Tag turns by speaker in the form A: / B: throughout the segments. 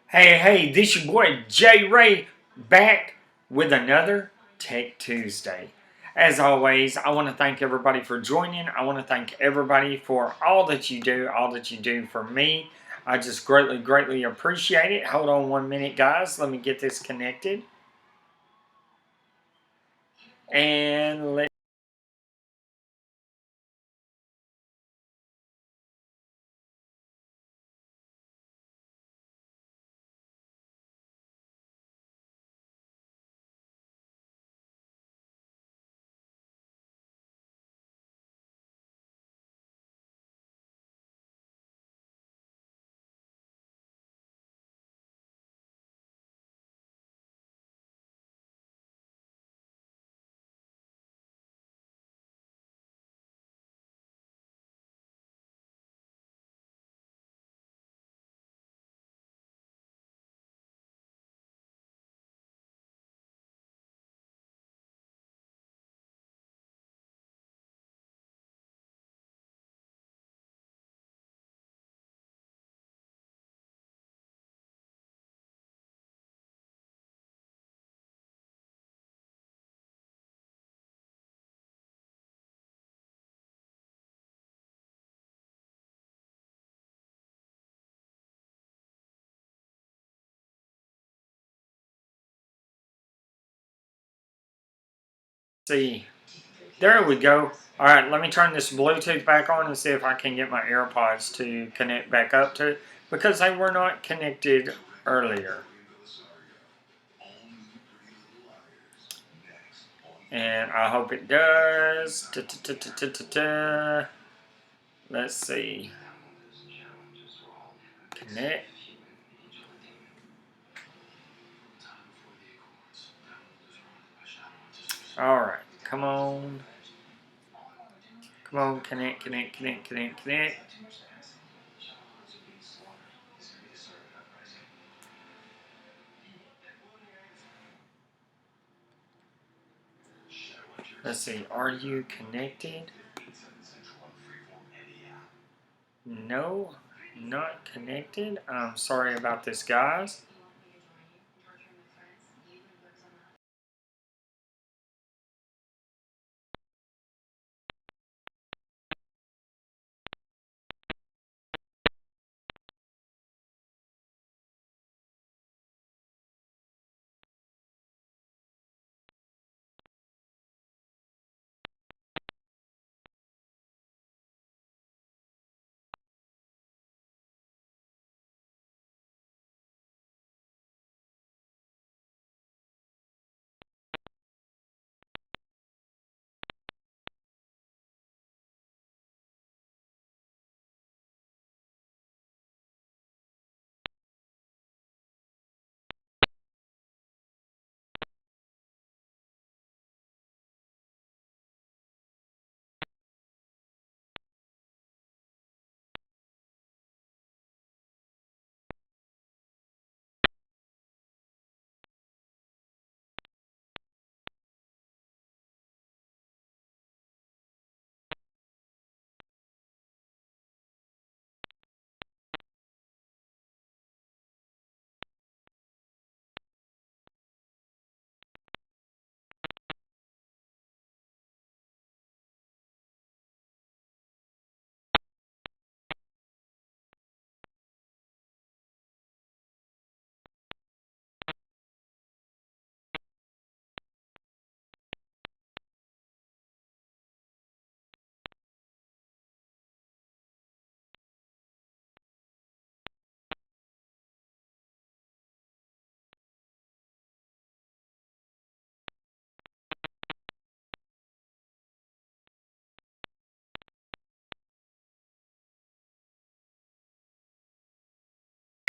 A: Hey, this your boy J Ray back with another Tech Tuesday. As always, I want to thank everybody for joining. I want to thank everybody for all that you do for me. I just greatly appreciate it. Hold on 1 minute, guys. Let me get this connected. And let see. There we go. Alright, let me turn this Bluetooth back on and see if I can get my AirPods to connect back up to it because they were not connected earlier. And I hope it does. Let's see. Connect. Alright, come on. Come on, connect. Let's see, are you connected? No, not connected. I'm sorry about this, guys.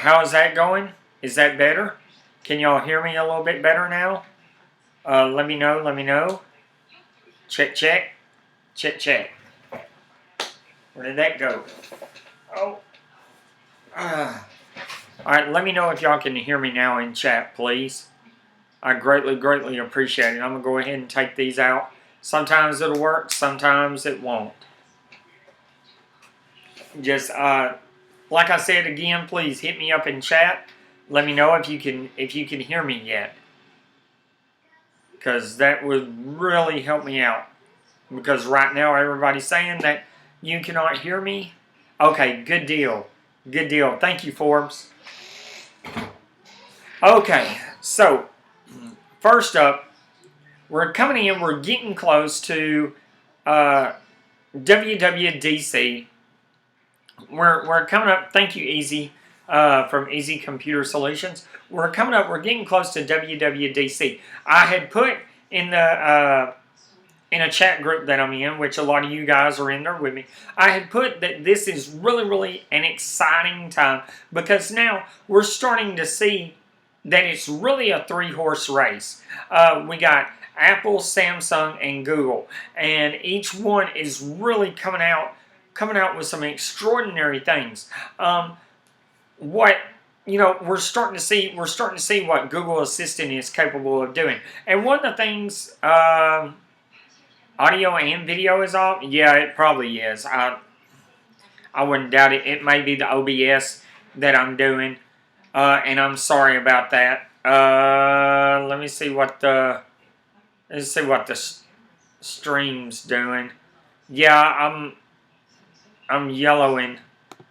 A: How is that going? Is that better? Can y'all hear me a little bit better now? Let me know. Check. Where did that go? Oh. Alright, let me know if y'all can hear me now in chat, please. I greatly appreciate it. I'm going to go ahead and take these out. Sometimes it'll work, sometimes it won't. Just, like I said again, please hit me up in chat. Let me know if you can hear me yet, because that would really help me out. Because right now everybody's saying that you cannot hear me. Okay, good deal. Good deal. Thank you, Forbes. Okay, so first up, we're coming in. We're getting close to WWDC. We're coming up. Thank you, Easy, from Easy Computer Solutions. We're coming up. We're getting close to WWDC. I had put in the in a chat group that I'm in, which a lot of you guys are in there with me. I had put that this is really an exciting time, because now we're starting to see that it's really a three-horse race. We got Apple, Samsung, and Google, and each one is really coming out with some extraordinary things. We're starting to see what Google Assistant is capable of doing, and one of the things, audio and video is off. Yeah, it probably is. I wouldn't doubt it. It may be the OBS that I'm doing, and I'm sorry about that. Let me see what the stream's doing. Yeah, I'm yellowing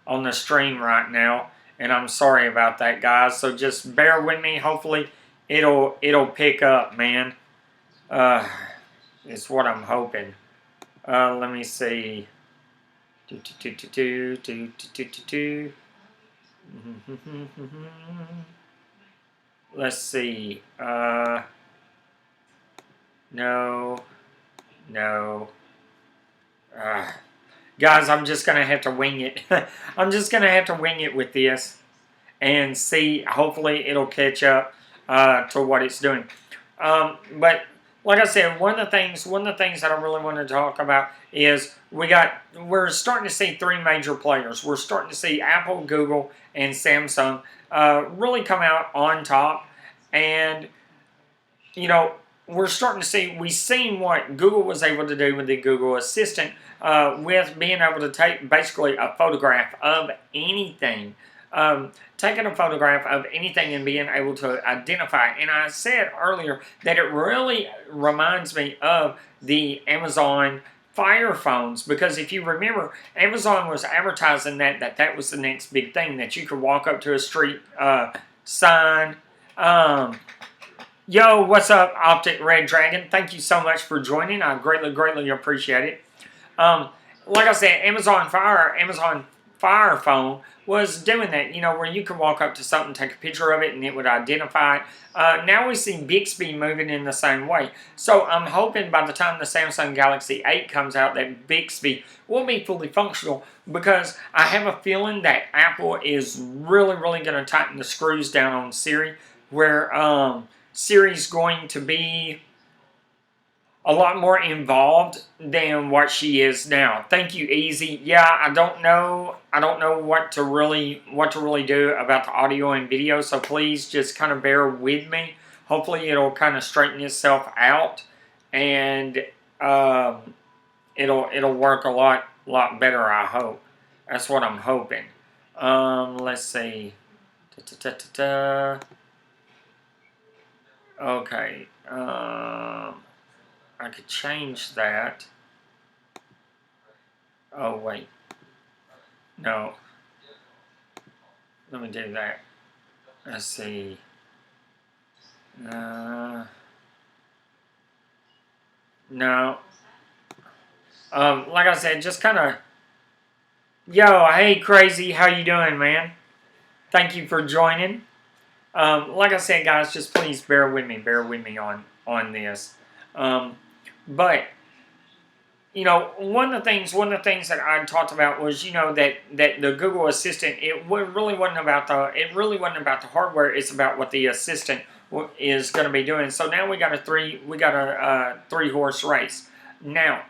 A: on the stream right now, and I'm sorry about that, guys. So just bear with me. Hopefully, it'll pick up, man. It's what I'm hoping. Let me see. Let's see. No. Guys, I'm just gonna have to wing it. I'm just gonna have to wing it with this and see. Hopefully, it'll catch up to what it's doing. But like I said, one of the things that I really want to talk about is we're starting to see three major players. We're starting to see Apple, Google, and Samsung really come out on top, and we've seen what Google was able to do with the Google Assistant, with being able to take basically a photograph of anything. Taking a photograph of anything and being able to identify it. And I said earlier that it really reminds me of the Amazon Fire phones, because if you remember, Amazon was advertising that was the next big thing, that you could walk up to a street sign. Yo, what's up, Optic Red Dragon? Thank you so much for joining. I greatly appreciate it. Like I said, Amazon Fire phone was doing that, where you could walk up to something, take a picture of it, and it would identify it. Now we see Bixby moving in the same way. So I'm hoping by the time the Samsung Galaxy 8 comes out that Bixby will be fully functional, because I have a feeling that Apple is really going to tighten the screws down on Siri, where Siri's going to be a lot more involved than what she is now. Thank you, Easy. Yeah, I don't know what to really do about the audio and video, so please just kind of bear with me. Hopefully it'll kind of straighten itself out, and it'll work a lot better, I hope. That's what I'm hoping. Let's see. Okay. I could change that. Oh, wait. No. Let me do that. Let's see. No. Like I said, just kind of... Yo, hey, Crazy. How you doing, man? Thank you for joining. Like I said, guys, just please bear with me on this. But one of the things that I talked about was, that the Google Assistant, it really wasn't about the hardware. It's about what the Assistant is going to be doing. So now we got a three-horse race. Now,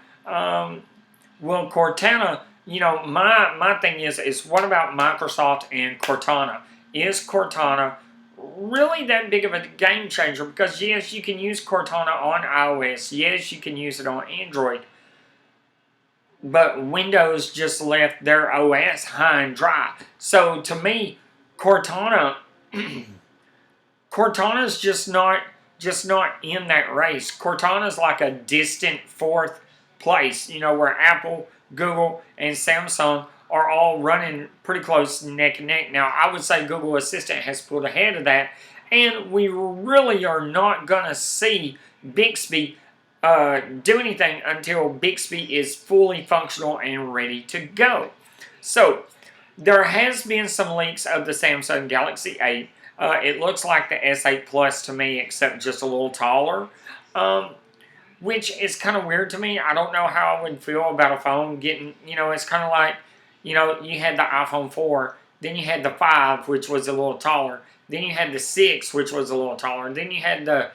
A: will Cortana? My thing is what about Microsoft and Cortana? Is Cortana really that big of a game changer? Because yes, you can use Cortana on iOS. Yes, you can use it on Android. But Windows just left their OS high and dry. So to me, Cortana Cortana's just not in that race. Cortana's like a distant fourth place, where Apple, Google, and Samsung are all running pretty close neck and neck. Now, I would say Google Assistant has pulled ahead of that, and we really are not going to see Bixby do anything until Bixby is fully functional and ready to go. So, there has been some leaks of the Samsung Galaxy 8. It looks like the S8 Plus to me, except just a little taller, which is kind of weird to me. I don't know how I would feel about a phone getting, it's kind of like, you had the iPhone 4, then you had the 5, which was a little taller, then you had the 6, which was a little taller, and then you had the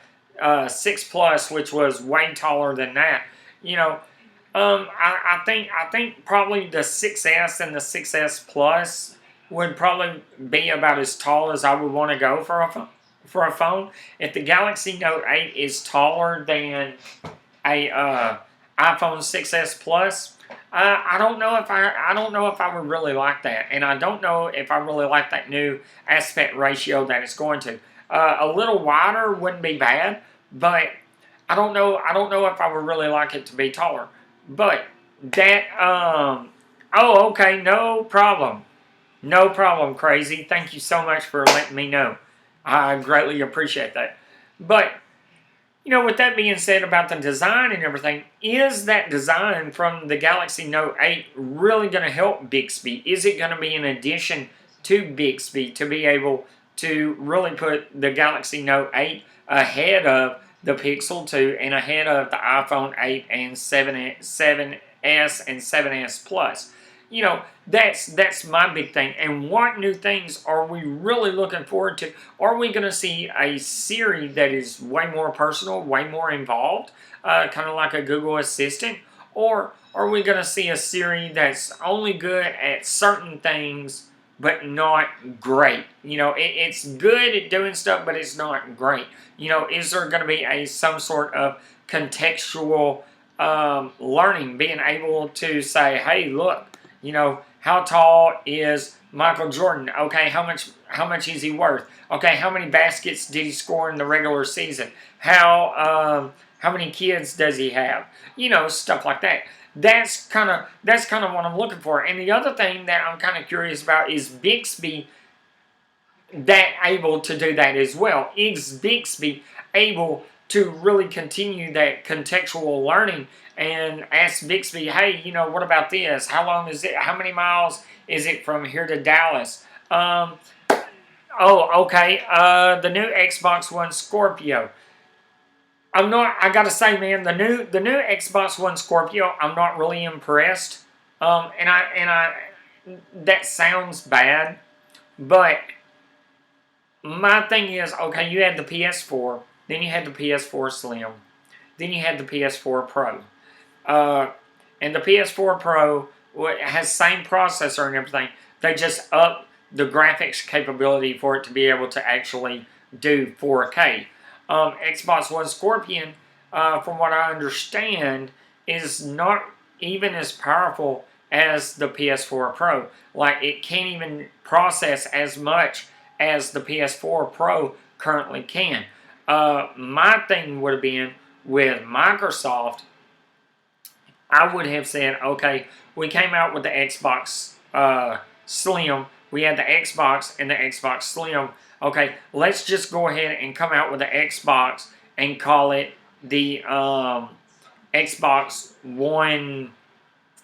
A: 6 Plus, which was way taller than that. I think probably the 6S and the 6S Plus would probably be about as tall as I would want to go for a phone. If the Galaxy Note 8 is taller than a iPhone 6S Plus, I don't know if I would really like that, and I don't know if I really like that new aspect ratio that it's going to. A little wider wouldn't be bad, but I don't know if I would really like it to be taller. But that oh, okay, no problem. No problem, Crazy. Thank you so much for letting me know. I greatly appreciate that. But, with that being said about the design and everything, is that design from the Galaxy Note 8 really going to help Bixby? Is it going to be an addition to Bixby to be able to really put the Galaxy Note 8 ahead of the Pixel 2 and ahead of the iPhone 8 and 7S and 7S Plus? That's my big thing. And what new things are we really looking forward to? Are we going to see a Siri that is way more personal, way more involved, kind of like a Google Assistant? Or are we going to see a Siri that's only good at certain things, but not great? It's good at doing stuff, but it's not great. Is there going to be some sort of contextual learning, being able to say, hey, look, how tall is Michael Jordan? Okay, how much is he worth? Okay, how many baskets did he score in the regular season? How many kids does he have? Stuff like that. That's kind of what I'm looking for. And the other thing that I'm kind of curious about is Bixby able to do that as well. Is Bixby able to really continue that contextual learning and ask Bixby, hey, what about this? How long is it? How many miles is it from here to Dallas? Oh, okay. The new Xbox One Scorpio. I gotta say, man, the new Xbox One Scorpio, I'm not really impressed. And I that sounds bad, but my thing is, okay, you had the PS4, then you had the PS4 Slim, then you had the PS4 Pro. And the PS4 Pro has same processor and everything. They just up the graphics capability for it to be able to actually do 4K. Xbox One Scorpion, from what I understand, is not even as powerful as the PS4 Pro. Like, it can't even process as much as the PS4 Pro currently can. My thing would have been with Microsoft, I would have said, okay, we came out with the Xbox Slim. We had the Xbox and the Xbox Slim. Okay, let's just go ahead and come out with the Xbox and call it the Xbox One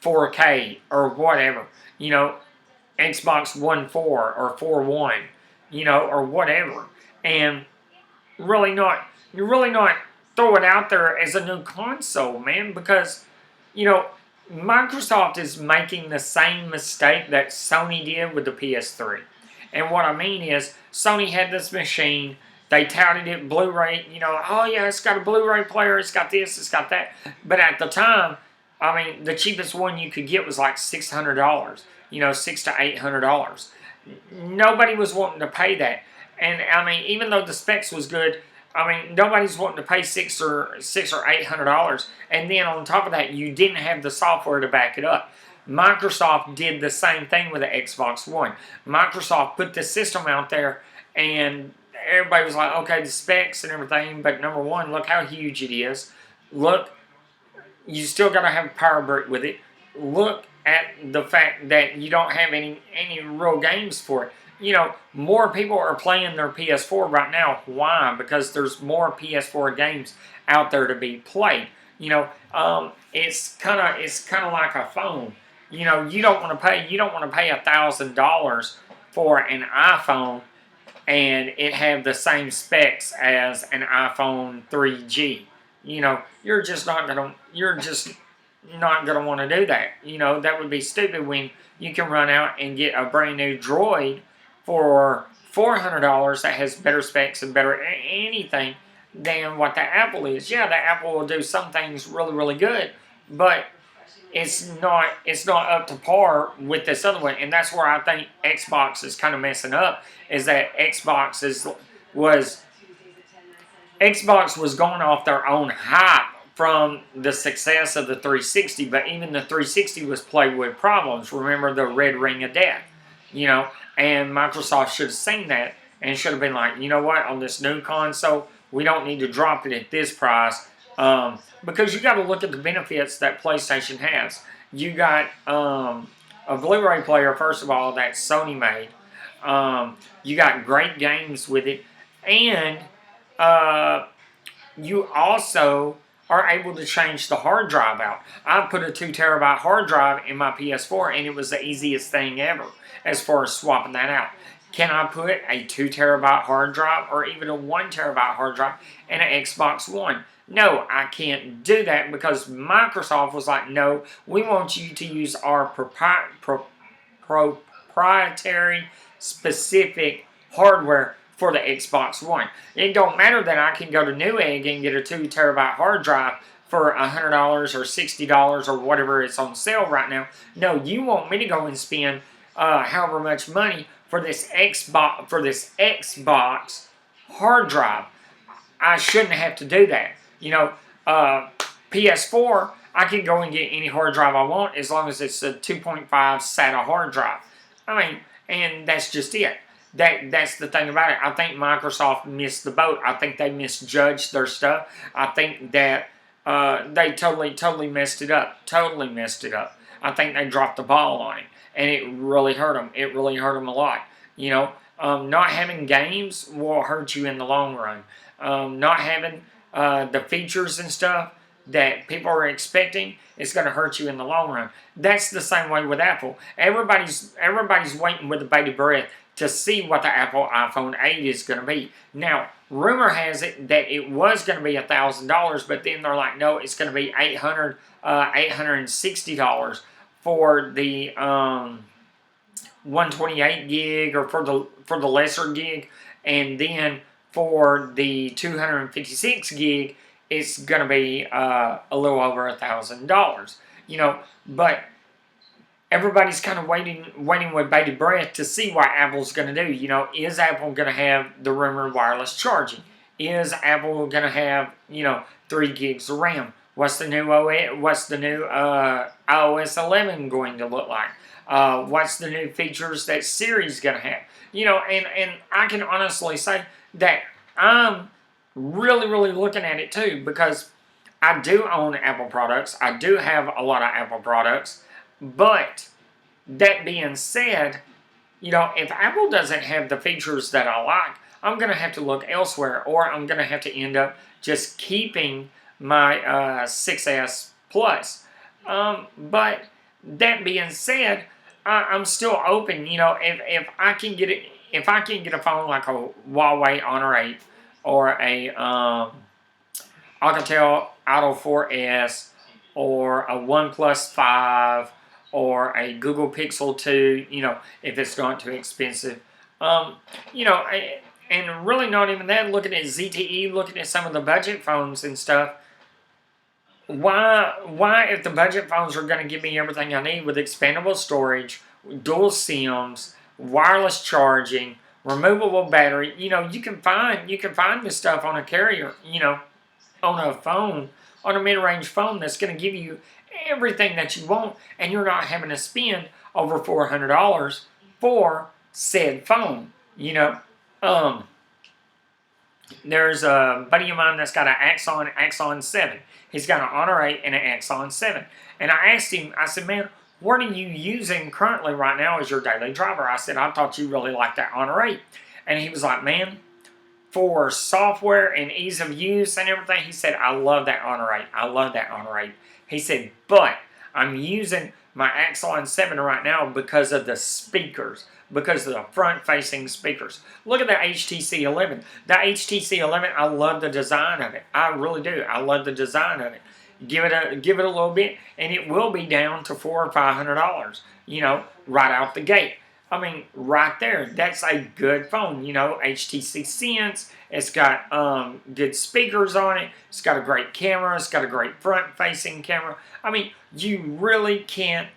A: 4K or whatever. Xbox One 4 or 4-1, or whatever. And really not throw it out there as a new console, man, because Microsoft is making the same mistake that Sony did with the PS3. And what I mean is, Sony had this machine, they touted it, Blu-ray, oh yeah, it's got a Blu-ray player, it's got this, it's got that. But at the time, the cheapest one you could get was like $600, $600 to $800. Nobody was wanting to pay that. And even though the specs was good, nobody's wanting to pay $600 or $800, and then on top of that, you didn't have the software to back it up. Microsoft did the same thing with the Xbox One. Microsoft put the system out there, and everybody was like, okay, the specs and everything, but number one, look how huge it is. Look, you still got to have a power brick with it. Look at the fact that you don't have any real games for it. You know, more people are playing their PS4 right now. Why? Because there's more PS4 games out there to be played. You know, it's kind of like a phone. You know, you don't want to pay $1,000 for an iPhone and it have the same specs as an iPhone 3G. You know, you're just not gonna want to do that. You know, that would be stupid when you can run out and get a brand new Droid for $400 that has better specs and better anything than what the Apple is. Yeah, the Apple will do some things really, really good, but it's not up to par with this other one. And that's where I think Xbox is kind of messing up, is that Xbox was going off their own hype from the success of the 360, but even the 360 was plagued with problems. Remember the red ring of death, you know, and Microsoft should have seen that and should have been like, you know what, on this new console, we don't need to drop it at this price, because you got to look at the benefits that PlayStation has. You got a Blu-ray player, first of all, that Sony made. You got great games with it, and you also are able to change the hard drive out. I put a 2 terabyte hard drive in my PS4, and it was the easiest thing ever as far as swapping that out. Can I put a 2 terabyte hard drive or even a 1 terabyte hard drive in an Xbox One? No, I can't do that because Microsoft was like, no, we want you to use our proprietary specific hardware for the Xbox One. It don't matter that I can go to Newegg and get a 2 terabyte hard drive for $100 or $60 or whatever it's on sale right now. No, you want me to go and spend however much money for this Xbox hard drive. I shouldn't have to do that. You know, PS4, I can go and get any hard drive I want as long as it's a 2.5 SATA hard drive. I mean, and that's just it. That's the thing about it. I think Microsoft missed the boat. I think they misjudged their stuff. I think that they totally messed it up. Totally messed it up. I think they dropped the ball on it, and it really hurt them. It really hurt them a lot. You know, not having games will hurt you in the long run. Not having the features and stuff that people are expecting is going to hurt you in the long run. That's the same way with Apple. Everybody's waiting with bated breath to see what the Apple iPhone 8 is going to be. Now, rumor has it that it was going to be $1,000, but then they're like, no, it's going to be $860 for the 128 gig or for the lesser gig, and then for the 256 gig, it's going to be a little over $1,000. You know, but everybody's kind of waiting with bated breath to see what Apple's going to do. You know, is Apple going to have the rumored wireless charging? Is Apple going to have, 3 gigs of RAM? What's the new iOS 11 going to look like? What's the new features that Siri's going to have? You know, and I can honestly say that I'm really looking at it too, because I do own Apple products. I do have a lot of Apple products. But that being said, if Apple doesn't have the features that I like, I'm going to have to look elsewhere, or I'm going to have to end up just keeping my 6S Plus. But that being said, I'm still open. If I can get it, if I can get a phone like a Huawei Honor 8 or a Alcatel Auto 4S or a OnePlus 5 or a Google Pixel 2, if it's not too expensive. And really not even that, looking at ZTE, looking at some of the budget phones and stuff, why if the budget phones are going to give me everything I need with expandable storage, dual SIMs, wireless charging, removable battery, you can find this stuff on a carrier, on a phone, on a mid-range phone that's going to give you everything that you want, and you're not having to spend over $400 for said phone, Um, there's a buddy of mine that's got an Axon 7. He's got an Honor 8 and an Axon 7. And I asked him, I said, man, what are you using currently right now as your daily driver? I said, I thought you really liked that Honor 8. And he was like, man, for software and ease of use and everything, he said, I love that Honor 8. I love that Honor 8. He said, but I'm using my Axon 7 right now because of the speakers, because of the front-facing speakers. Look at the HTC 11. The HTC 11, I love the design of it. I really do. I love the design of it. Give it a little bit, and it will be down to $400 or $500. You know, right out the gate. I mean, right there, that's a good phone. You know, HTC Sense. It's got good speakers on it. It's got a great camera. It's got a great front-facing camera. I mean, you really can't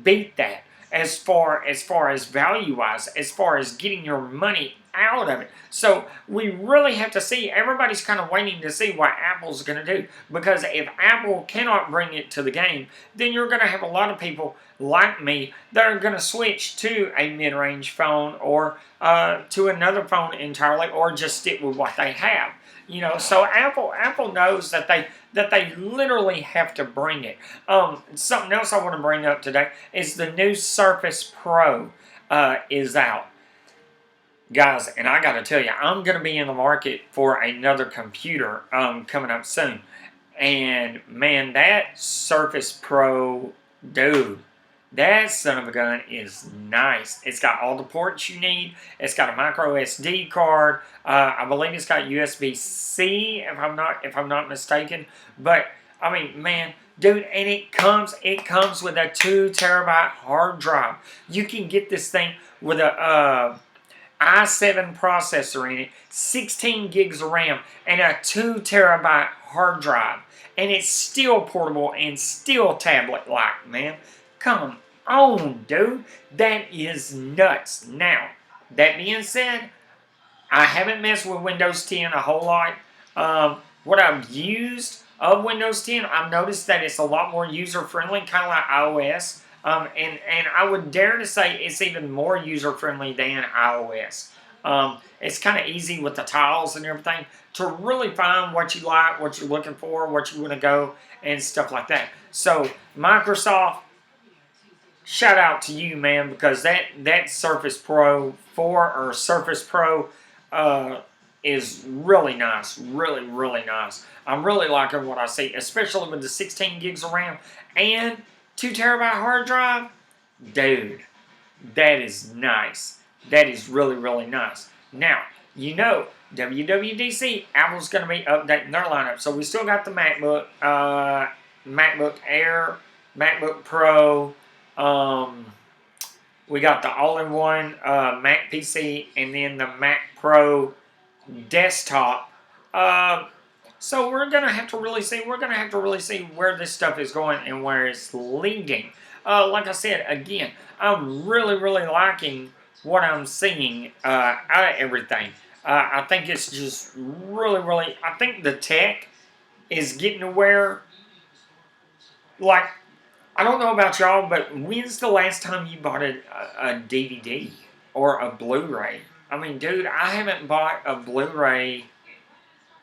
A: beat that as far as value-wise, as far as getting your money out of it. So we really have to see. Everybody's kind of waiting to see what Apple's going to do, because if Apple cannot bring it to the game, then you're going to have a lot of people like me that are going to switch to a mid-range phone or to another phone entirely, or just stick with what they have. You know, so Apple knows that they literally have to bring it. Something else I want to bring up today is the new Surface Pro is out. Guys, and I got to tell you, I'm going to be in the market for another computer coming up soon. And, man, that Surface Pro, dude, that son of a gun is nice. It's got all the ports you need. It's got a micro SD card. I believe it's got USB-C, if I'm not mistaken. But, I mean, man, dude, and it comes with a 2 terabyte hard drive. You can get this thing with a i7 processor in it, 16 gigs of RAM, and a 2 terabyte hard drive. And it's still portable and still tablet-like, man. Come on, dude. That is nuts. Now, that being said, I haven't messed with Windows 10 a whole lot. What I've used of Windows 10, I've noticed that it's a lot more user-friendly, kind of like iOS. And I would dare to say it's even more user-friendly than iOS. It's kind of easy with the tiles and everything to really find what you like, what you're looking for, what you want to go, and stuff like that. So, Microsoft, shout out to you, man, because that Surface Pro 4 or Surface Pro is really nice. Really, really nice. I'm really liking what I see, especially with the 16 gigs of RAM and 2 terabyte hard drive. Dude, that is nice. That is really, really nice. Now, you know, WWDC, Apple's going to be updating their lineup. So we still got the MacBook, MacBook Air, MacBook Pro. We got the all-in-one Mac PC, and then the Mac Pro desktop. So we're going to have to really see. We're going to have to really see where this stuff is going and where it's leading. Like I said, again, I'm really, really liking what I'm seeing out of everything. I think it's just really, really. I think the tech is getting to where, like, I don't know about y'all, but when's the last time you bought a DVD or a Blu-ray? I mean, dude, I haven't bought a Blu-ray.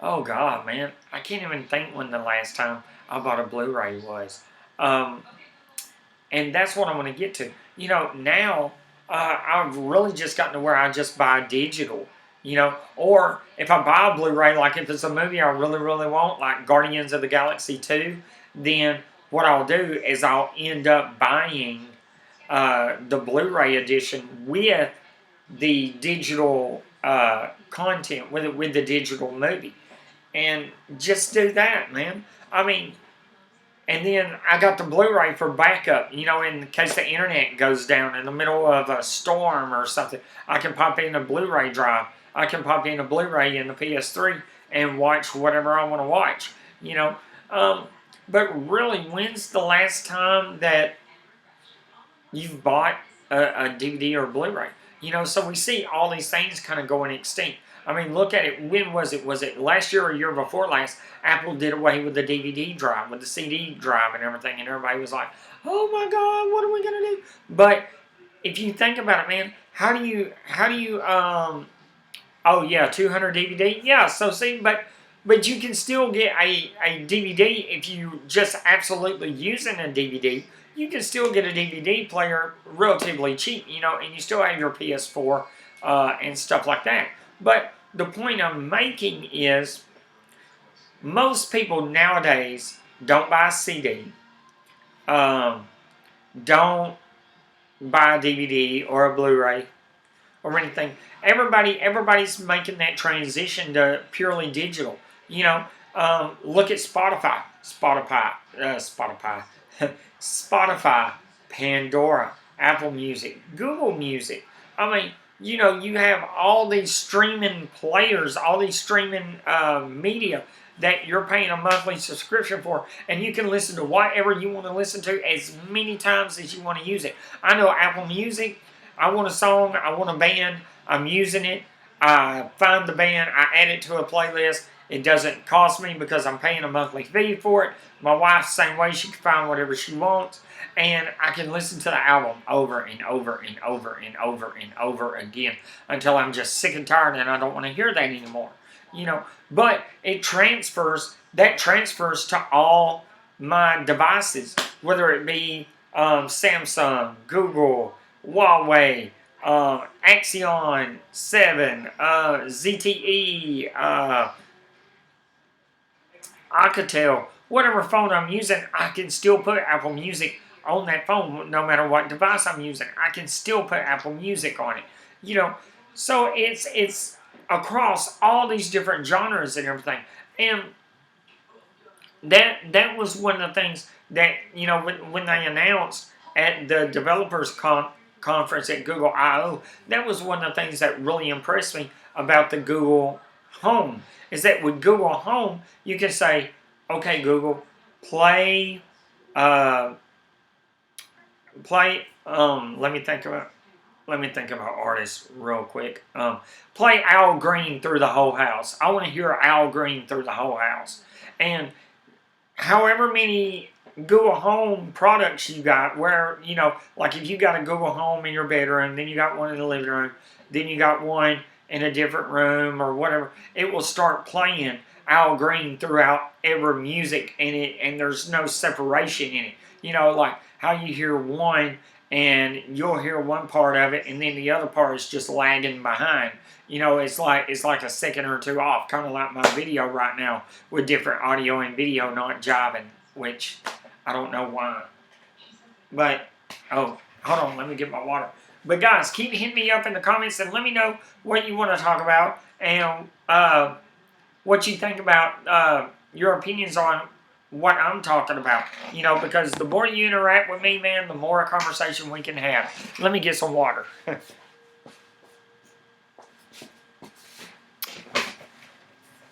A: Oh, God, man. I can't even think when the last time I bought a Blu-ray was. And that's what I want to get to. You know, now I've really just gotten to where I just buy digital. You know, or if I buy a Blu-ray, like if it's a movie I really, really want, like Guardians of the Galaxy 2, then what I'll do is I'll end up buying the Blu-ray edition with the digital content, with the digital movie. And just do that, man. I mean, and then I got the Blu-ray for backup, you know, in case the internet goes down in the middle of a storm or something. I can pop in a Blu-ray drive. I can pop in a Blu-ray in the PS3 and watch whatever I want to watch, you know. But really, when's the last time that you've bought a DVD or a Blu-ray? You know, so we see all these things kind of going extinct. I mean, look at it. When was it? Was it last year or year before last? Apple did away with the DVD drive, with the CD drive and everything, and everybody was like, "Oh my God, what are we gonna do?" But if you think about it, man, how do you Oh yeah, 200 DVD. Yeah, so see, but you can still get a DVD if you just absolutely using a DVD. You can still get a DVD player relatively cheap, you know, and you still have your PS4 and stuff like that. But the point I'm making is most people nowadays don't buy a CD, um, don't buy a DVD or a Blu-ray or anything. Everybody's making that transition to purely digital. You know, look at Spotify, Spotify, Pandora, Apple Music, Google Music. I mean, you know, you have all these streaming players, all these streaming media that you're paying a monthly subscription for, and you can listen to whatever you want to listen to as many times as you want to use it. I know Apple Music. I want a song, I want a band, I'm using it, I find the band, I add it to a playlist. It doesn't cost me because I'm paying a monthly fee for it. My wife's the same way, she can find whatever she wants, and I can listen to the album over and over and over and over and over again until I'm just sick and tired and I don't want to hear that anymore. You know, but that transfers to all my devices, whether it be Samsung, Google, Huawei, Axion 7, ZTE, Alcatel, whatever phone I'm using, I can still put Apple Music on that phone no matter what device I'm using. I can still put Apple Music on it. You know, so it's across all these different genres and everything. And that was one of the things that, you know, when they announced at the developers conference at Google I/O, that was one of the things that really impressed me about the Google Home, is that with Google Home, you can say, okay, Google, play, let me think about artists real quick. Play Al Green through the whole house. I want to hear Al Green through the whole house. And however many Google Home products you got, where, you know, like if you got a Google Home in your bedroom, then you got one in the living room, then you got one in a different room or whatever, it will start playing Al Green throughout every music, and there's no separation in it. You know, like how you hear one and you'll hear one part of it and then the other part is just lagging behind. You know, it's like a second or two off, kind of like my video right now with different audio and video not jiving, which I don't know why. But, oh, hold on, let me get my water. But guys, keep hitting me up in the comments and let me know what you want to talk about and what you think about your opinions on what I'm talking about. You know, because the more you interact with me, man, the more a conversation we can have. Let me get some water.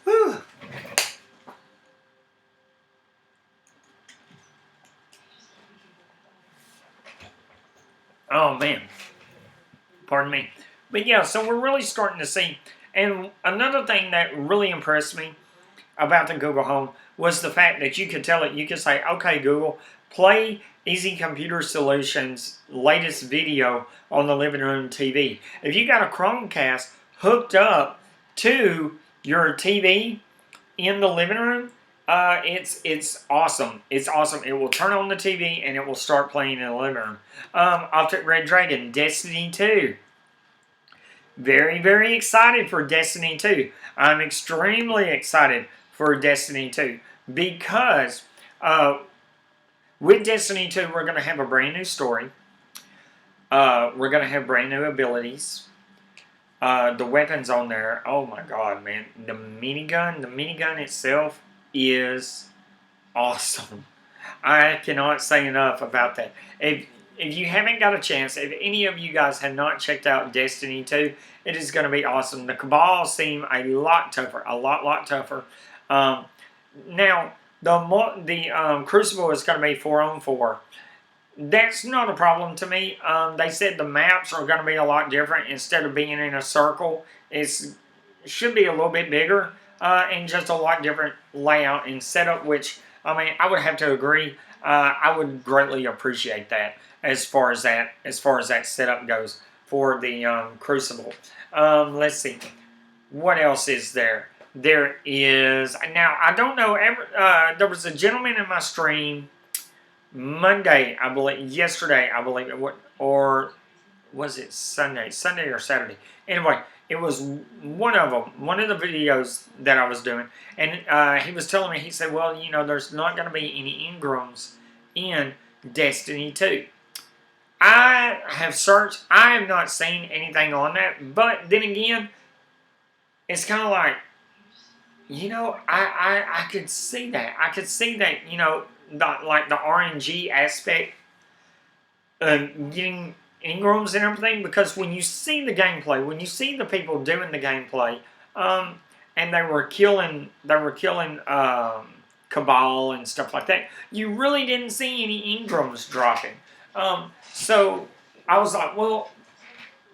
A: Whew. Oh, man. Pardon me. But yeah, so we're really starting to see. And another thing that really impressed me about the Google Home was the fact that you could tell it, you could say, okay, Google, play Easy Computer Solutions' latest video on the living room TV. If you got a Chromecast hooked up to your TV in the living room, it's awesome. It's awesome. It will turn on the TV and it will start playing in the living room. Optic Red Dragon, Destiny 2. Very, very excited for Destiny 2. I'm extremely excited for Destiny 2 because with Destiny 2, we're going to have a brand new story. We're going to have brand new abilities. The weapons on there, oh my god, man. The minigun itself is awesome. I cannot say enough about that. If you haven't got a chance, if any of you guys have not checked out Destiny 2, it is going to be awesome. The Cabal seem a lot tougher, a lot tougher. Now, the Crucible is going to be 4-on-4. That's not a problem to me. They said the maps are going to be a lot different. Instead of being in a circle, it should be a little bit bigger and just a lot different layout and setup, which, I mean, I would have to agree. I would greatly appreciate that as far as that setup goes for the Crucible. Let's see. What else is there? There is, now I don't know, there was a gentleman in my stream Monday, I believe, yesterday, I believe it was, or was it Sunday or Saturday? Anyway, it was one of them, one of the videos that I was doing, and he was telling me, he said, well, you know, there's not going to be any engrams in Destiny 2. I have searched, I have not seen anything on that, but then again, it's kind of like, you know, I could see that. I could see that, you know, like the RNG aspect of getting engrams and everything, because when you see the gameplay, when you see the people doing the gameplay, and they were killing Cabal and stuff like that, you really didn't see any engrams dropping. So I was like, well,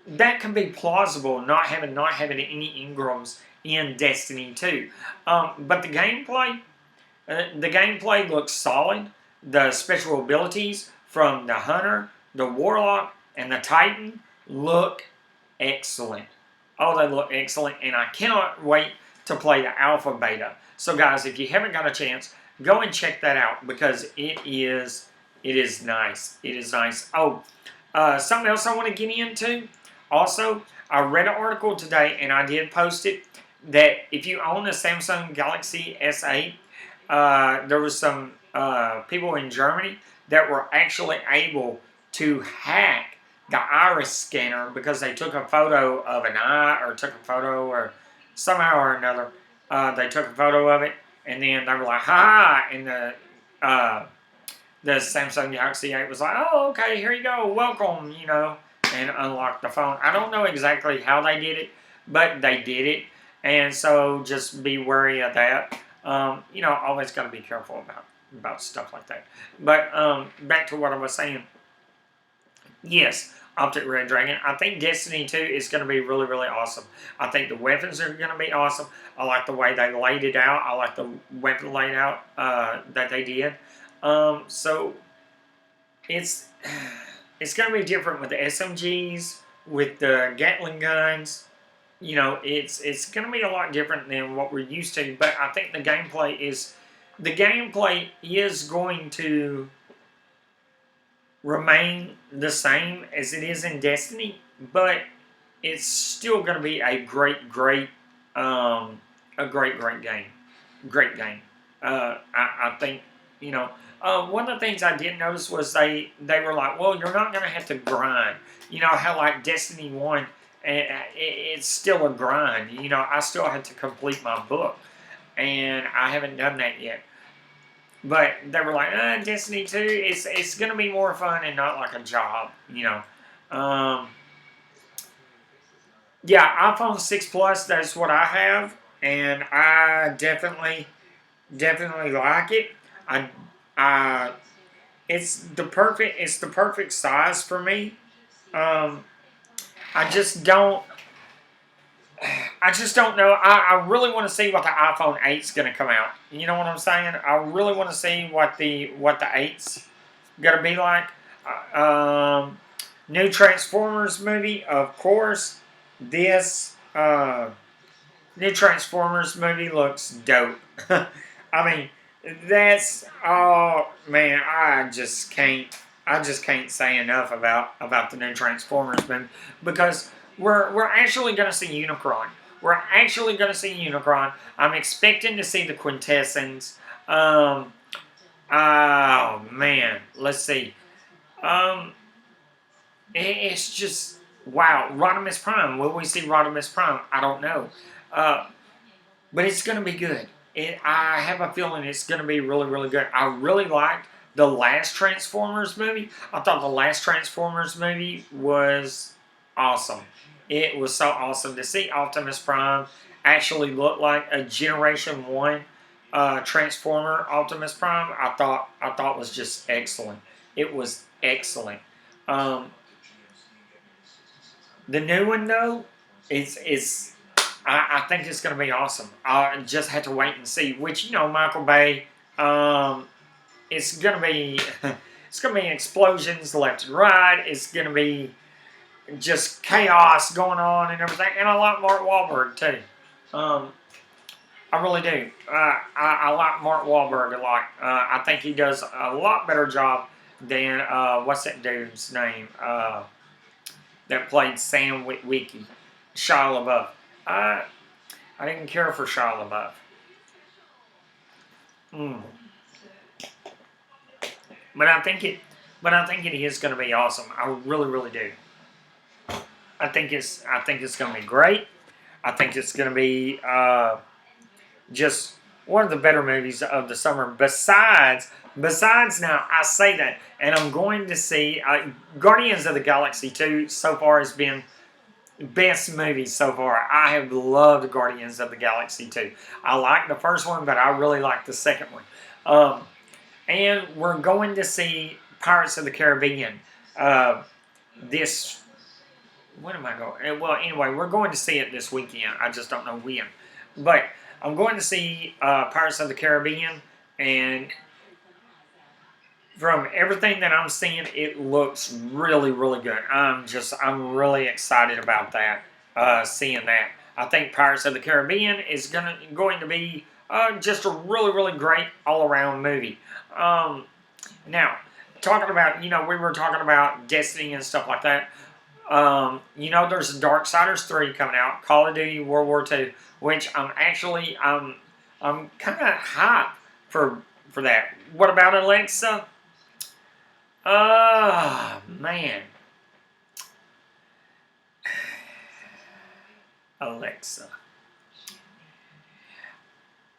A: that can be plausible, not having any engrams in Destiny 2. But the gameplay looks solid. The special abilities from the Hunter, the Warlock, and the Titan look excellent. Oh, they look excellent, and I cannot wait to play the Alpha Beta. So guys, if you haven't got a chance, go and check that out, because it is nice. It is nice. Oh, something else I want to get into. Also, I read an article today, and I did post it, that if you own a Samsung Galaxy S8, there was some people in Germany that were actually able to hack the iris scanner, because they took a photo of an eye, or took a photo, or somehow or another, they took a photo of it, and then they were like, ha, and the Samsung Galaxy 8 was like, oh, okay, here you go, welcome, you know, and unlocked the phone. I don't know exactly how they did it, but they did it, and so just be wary of that. You know, always got to be careful about stuff like that. But back to what I was saying. Yes, Optic Red Dragon. I think Destiny 2 is going to be really, really awesome. I think the weapons are going to be awesome. I like the way they laid it out. I like the weapon layout that they did. So it's going to be different with the SMGs, with the Gatling guns. You know, it's going to be a lot different than what we're used to. But I think the gameplay is going to remain the same as it is in Destiny, but it's still going to be a great game. Great game. I think, you know, one of the things I did notice was they were like, well, you're not going to have to grind. You know how like Destiny 1, it's still a grind. You know, I still have to complete my book, and I haven't done that yet. But they were like, Destiny 2, it's going to be more fun and not like a job, you know. Yeah, iPhone 6 Plus, that's what I have, and I definitely like it. It's the perfect size for me. I just don't know. I really want to see what the iPhone 8's going to come out. You know what I'm saying? I really want to see what the 8's going to be like. New Transformers movie, of course. This new Transformers movie looks dope. I mean, that's, oh man, I just can't say enough about the new Transformers movie, because we're actually going to see Unicron. We're actually going to see Unicron. I'm expecting to see the Quintessence. Oh man, let's see. It's just, wow. Rodimus Prime. Will we see Rodimus Prime? I don't know. But it's going to be good. I have a feeling it's going to be really, really good. I really liked the last Transformers movie. I thought the last Transformers movie was awesome. It was so awesome to see Optimus Prime actually look like a Generation 1 Transformer Optimus Prime. I thought was just excellent. It was excellent. The new one though, I think it's going to be awesome. I just have to wait and see. Which, you know, Michael Bay, it's going to be explosions left and right. It's going to be just chaos going on and everything. And I like Mark Wahlberg too. Um, I really do. I like Mark Wahlberg a lot. I think he does a lot better job than what's that dude's name that played Sam Witwicky, Shia LaBeouf. I I didn't care for Shia LaBeouf. Mm. But I think it. But I think it is going to be awesome. I really, really do. I think it's going to be great. I think it's going to be just one of the better movies of the summer. Besides now, I say that, and I'm going to see Guardians of the Galaxy 2 so far has been best movie so far. I have loved Guardians of the Galaxy 2. I like the first one, but I really like the second one. And we're going to see Pirates of the Caribbean this. When am I going? Well, anyway, we're going to see it this weekend. I just don't know when. But I'm going to see Pirates of the Caribbean, and from everything that I'm seeing, it looks really, really good. I'm really excited about that. Seeing that, I think Pirates of the Caribbean is going to be just a really, really great all around movie. Now, talking about we were talking about Destiny and stuff like that. There's Darksiders 3 coming out, Call of Duty World War II, which I'm kind of hyped for that. What about Alexa? Man. Alexa.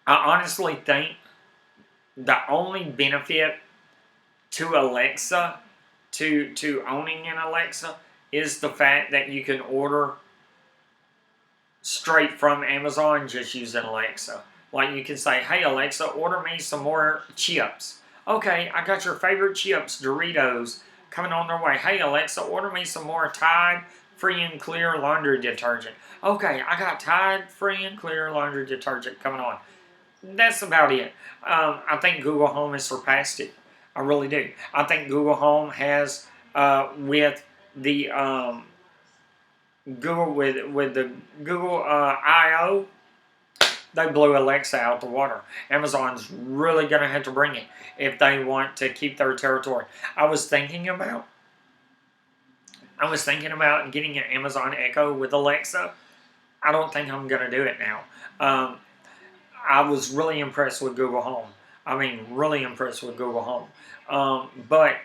A: I honestly think the only benefit to Alexa, to owning an Alexa, is the fact that you can order straight from Amazon just using Alexa. Like you can say, hey Alexa, order me some more chips. Okay, I got your favorite chips, Doritos, coming on their way. Hey Alexa, order me some more Tide Free and Clear laundry detergent. Okay, I got Tide Free and Clear laundry detergent coming on. That's about it. I think Google Home has surpassed it. I really do. I think Google Home has, with the Google I/O, they blew Alexa out the water. Amazon's really going to have to bring it if they want to keep their territory. I was thinking about getting an Amazon Echo with Alexa. I don't think I'm going to do it now. I was really impressed with Google Home. I mean, really impressed with Google Home. But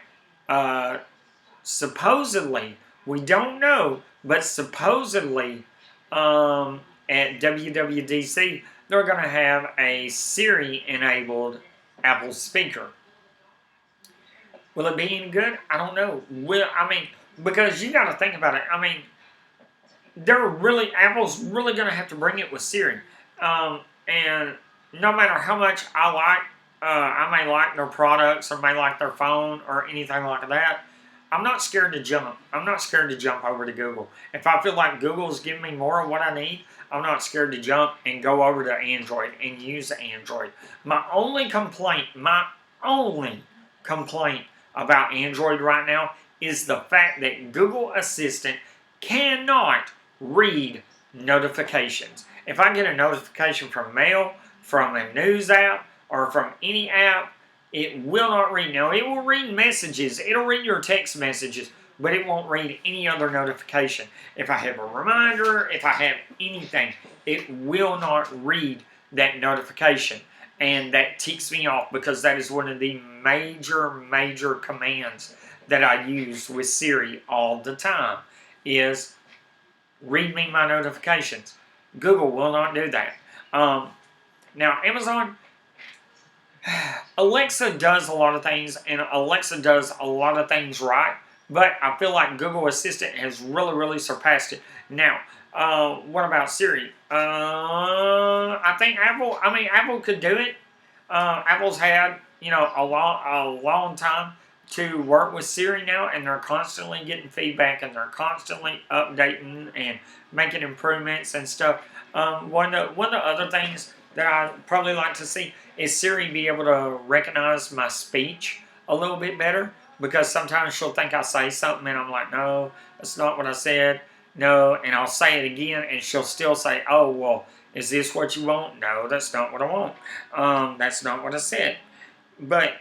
A: supposedly, we don't know, but supposedly at WWDC, they're going to have a Siri-enabled Apple speaker. Will it be any good? I don't know. Because you got to think about it. I mean, Apple's really going to have to bring it with Siri. And no matter how much I may like their products or may like their phone or anything like that, I'm not scared to jump. I'm not scared to jump over to Google. If I feel like Google's giving me more of what I need, I'm not scared to jump and go over to Android and use Android. My only complaint about Android right now is the fact that Google Assistant cannot read notifications. If I get a notification from mail, from a news app, or from any app, it will not read. Now, it will read messages. It'll read your text messages, but it won't read any other notification. If I have a reminder, if I have anything, it will not read that notification. And that ticks me off because that is one of the major commands that I use with Siri all the time is read me my notifications. Google will not do that. Now, Amazon, Alexa does a lot of things, and Alexa does a lot of things right, but I feel like Google Assistant has really surpassed it. Now, what about Siri? I think Apple could do it. Apple's had, a long time to work with Siri now, and they're constantly getting feedback, and they're constantly updating and making improvements and stuff. One of the other things that I'd probably like to see is Siri be able to recognize my speech a little bit better, because sometimes she'll think I say something and I'm like, no, that's not what I said. No, and I'll say it again and she'll still say, oh, well, Is this what you want? No, that's not what I want. That's not what I said. But,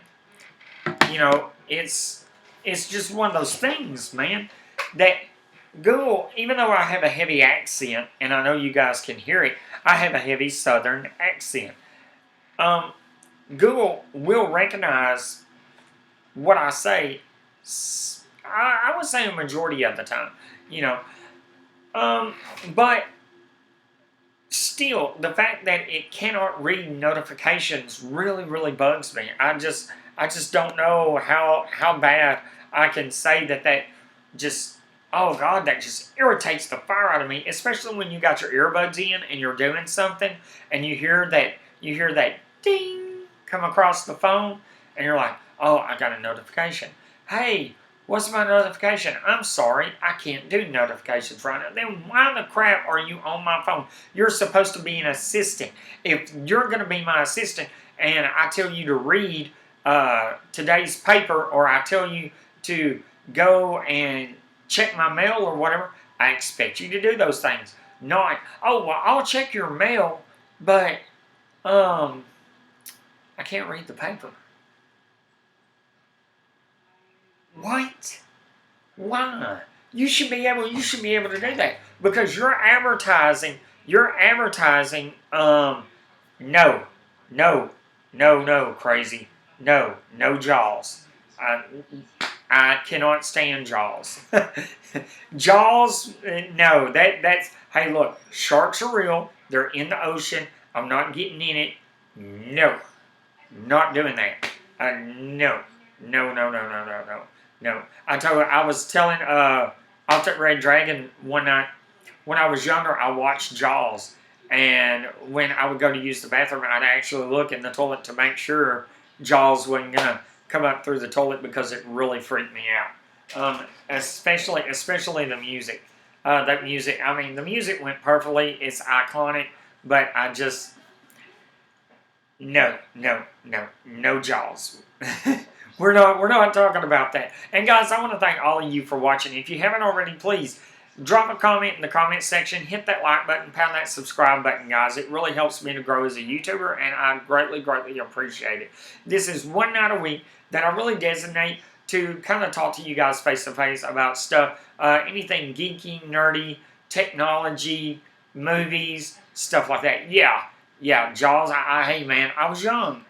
A: you know, it's just one of those things, man, that Google, even though I have a heavy accent, and I know you guys can hear it, I have a heavy Southern accent. Google will recognize what I say. I would say a majority of the time, you know. But still, the fact that it cannot read notifications really, really bugs me. I just don't know how bad I can say that just, oh God, that just irritates the fire out of me, especially when you got your earbuds in and you're doing something and you hear that ding come across the phone and you're like, oh, I got a notification. Hey, what's my notification? I'm sorry, I can't do notifications right now. Then why the crap are you on my phone? You're supposed to be an assistant. If you're going to be my assistant and I tell you to read today's paper, or I tell you to go and check my mail or whatever, I expect you to do those things. Not, oh, well, I'll check your mail, but I can't read the paper. What? Why? You should be able to do that because you're advertising. No, crazy. No Jaws. I cannot stand Jaws. Jaws, no. That's, hey, look, sharks are real. They're in the ocean. I'm not getting in it. No, not doing that. No. I was telling Subzerojray Dragon one night when I was younger. I watched Jaws, and when I would go to use the bathroom, I'd actually look in the toilet to make sure Jaws wasn't gonna come up through the toilet because it really freaked me out. Especially the music. That music. I mean, the music went perfectly. It's iconic, but I just no Jaws. We're not talking about that. And guys, I want to thank all of you for watching. If you haven't already, please drop a comment in the comment section. Hit that like button. Pound that subscribe button, guys. It really helps me to grow as a YouTuber, and I greatly appreciate it. This is one night a week that I really designate to kind of talk to you guys face to face about stuff, anything geeky, nerdy, technology, movies, stuff like that. Yeah, Jaws. Hey man, I was young.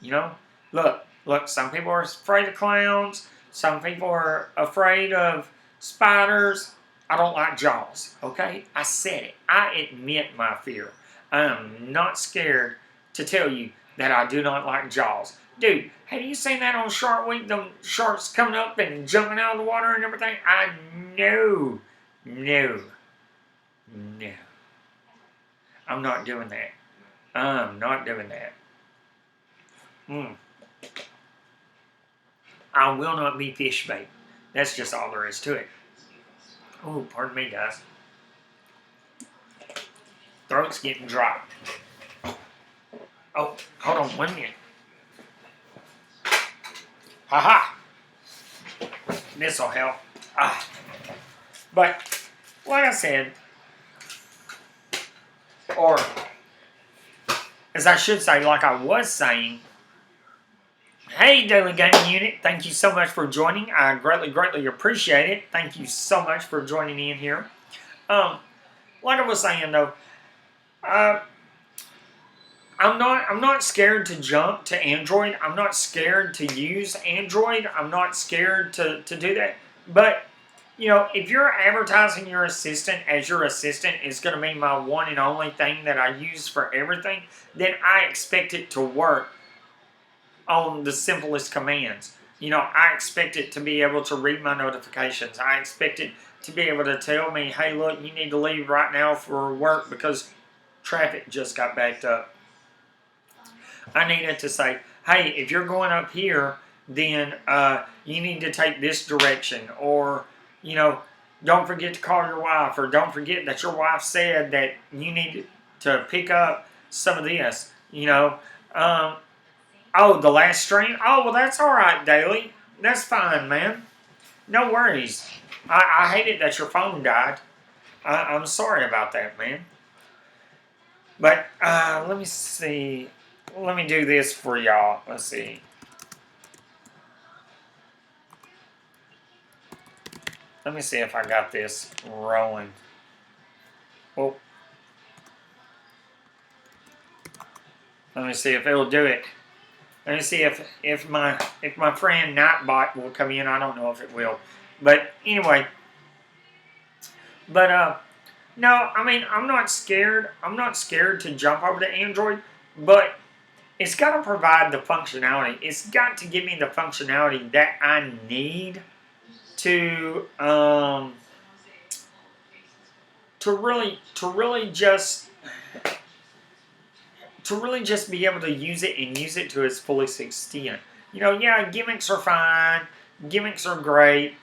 A: You know, look. Some people are afraid of clowns. Some people are afraid of spiders. I don't like Jaws, okay? I said it. I admit my fear. I am not scared to tell you that I do not like Jaws. Dude, have you seen that on Shark Week? The sharks coming up and jumping out of the water and everything? I know. No. I'm not doing that. I will not be fish bait. That's just all there is to it. Oh, pardon me, guys. Throat's getting dry. Oh, hold on 1 minute. Ha-ha! This'll help. But, like I said, or as I should say, like I was saying, hey, Daily Gaming Unit, thank you so much for joining. I greatly appreciate it. Thank you so much for joining in here. Like I was saying, though, I'm not scared to jump to Android. I'm not scared to use Android. I'm not scared to do that. But, you know, if you're advertising your assistant as your assistant is going to be my one and only thing that I use for everything, then I expect it to work on the simplest commands. You know, I expect it to be able to read my notifications. I expect it to be able to tell me, hey, look, you need to leave right now for work because traffic just got backed up. I need it to say, hey, if you're going up here, then you need to take this direction. Or, you know, don't forget to call your wife. Or don't forget that your wife said that you need to pick up some of this, you know. Oh, the last stream? Oh, well, that's all right, Daily. That's fine, man. No worries. I hate it that your phone died. I'm sorry about that, man. But let me see. Let me do this for y'all. Let's see. Let me see if I got this rolling. Oh, let me see if it'll do it. Let me see if my friend Nightbot will come in. I don't know if it will, but anyway. But no, I mean I'm not scared. I'm not scared to jump over to Android, but it's got to provide the functionality. It's got to give me the functionality that I need to really just be able to use it and use it to its fullest extent. You know, yeah, gimmicks are fine, gimmicks are great,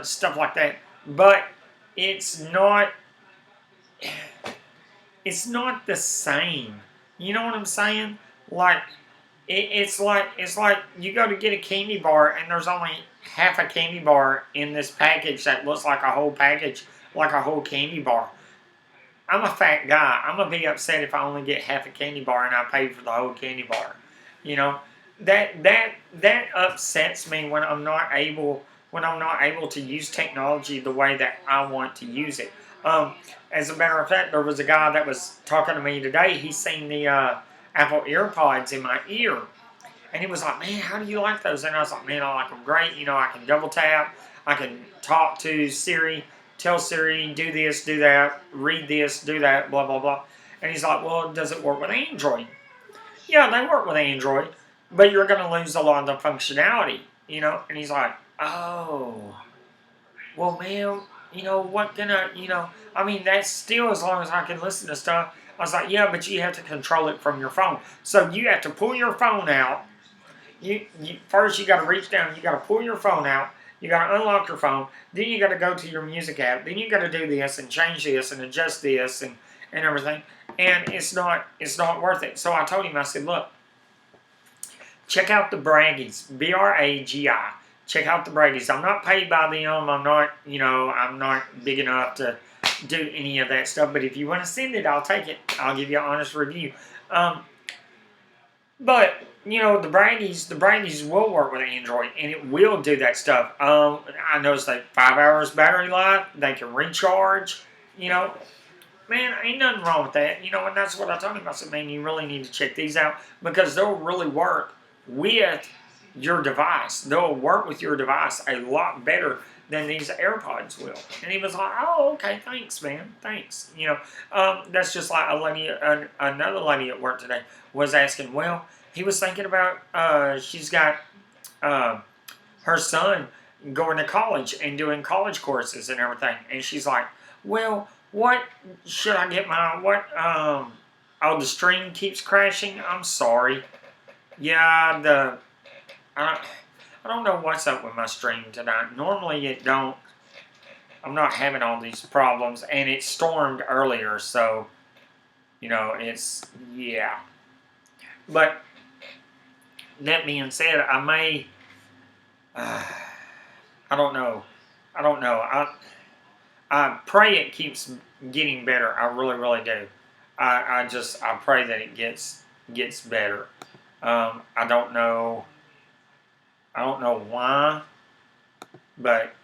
A: stuff like that. But it's not the same. You know what I'm saying? Like it's like you go to get a candy bar and there's only half a candy bar in this package that looks like a whole package, like a whole candy bar. I'm a fat guy. I'm gonna be upset if I only get half a candy bar and I pay for the whole candy bar. You know, that upsets me when I'm not able to use technology the way that I want to use it. As a matter of fact, there was a guy that was talking to me today. He's seen the Apple AirPods in my ear, and he was like, "Man, how do you like those?" And I was like, "Man, I like them great. You know, I can double tap, I can talk to Siri." Tell Siri, do this, do that, read this, do that, blah, blah, blah. And he's like, well, does it work with Android? Yeah, they work with Android, but you're going to lose a lot of the functionality, you know? And he's like, oh, well, man, you know, what can I, you know, I mean, that's still as long as I can listen to stuff. I was like, yeah, but you have to control it from your phone. So you have to pull your phone out. First, you got to reach down, you got to pull your phone out. You got to unlock your phone. Then you got to go to your music app. Then you got to do this and change this and adjust this and everything. And it's not worth it. So I told him, I said, look, check out the Braggies, Bragi. Check out the Braggies. I'm not paid by them. I'm not big enough to do any of that stuff. But if you want to send it, I'll take it. I'll give you an honest review. But you know, the Braggies will work with Android, and it will do that stuff. I noticed like 5 hours battery life. They can recharge. You know, man, ain't nothing wrong with that. You know, and that's what I told him. I said, man, you really need to check these out because they'll really work with your device. They'll work with your device a lot better than these AirPods will. And he was like, oh, okay, thanks, man, thanks. You know, that's just like another lady at work today was asking, well, he was thinking about, she's got her son going to college and doing college courses and everything. And she's like, well, what should I get oh, the stream keeps crashing? I'm sorry. Yeah, I don't know what's up with my stream tonight. Normally it don't. I'm not having all these problems. And it stormed earlier, so, you know, yeah. But that being said, I may, I don't know. I pray it keeps getting better. I really, really do. I pray that it gets better. I don't know why, but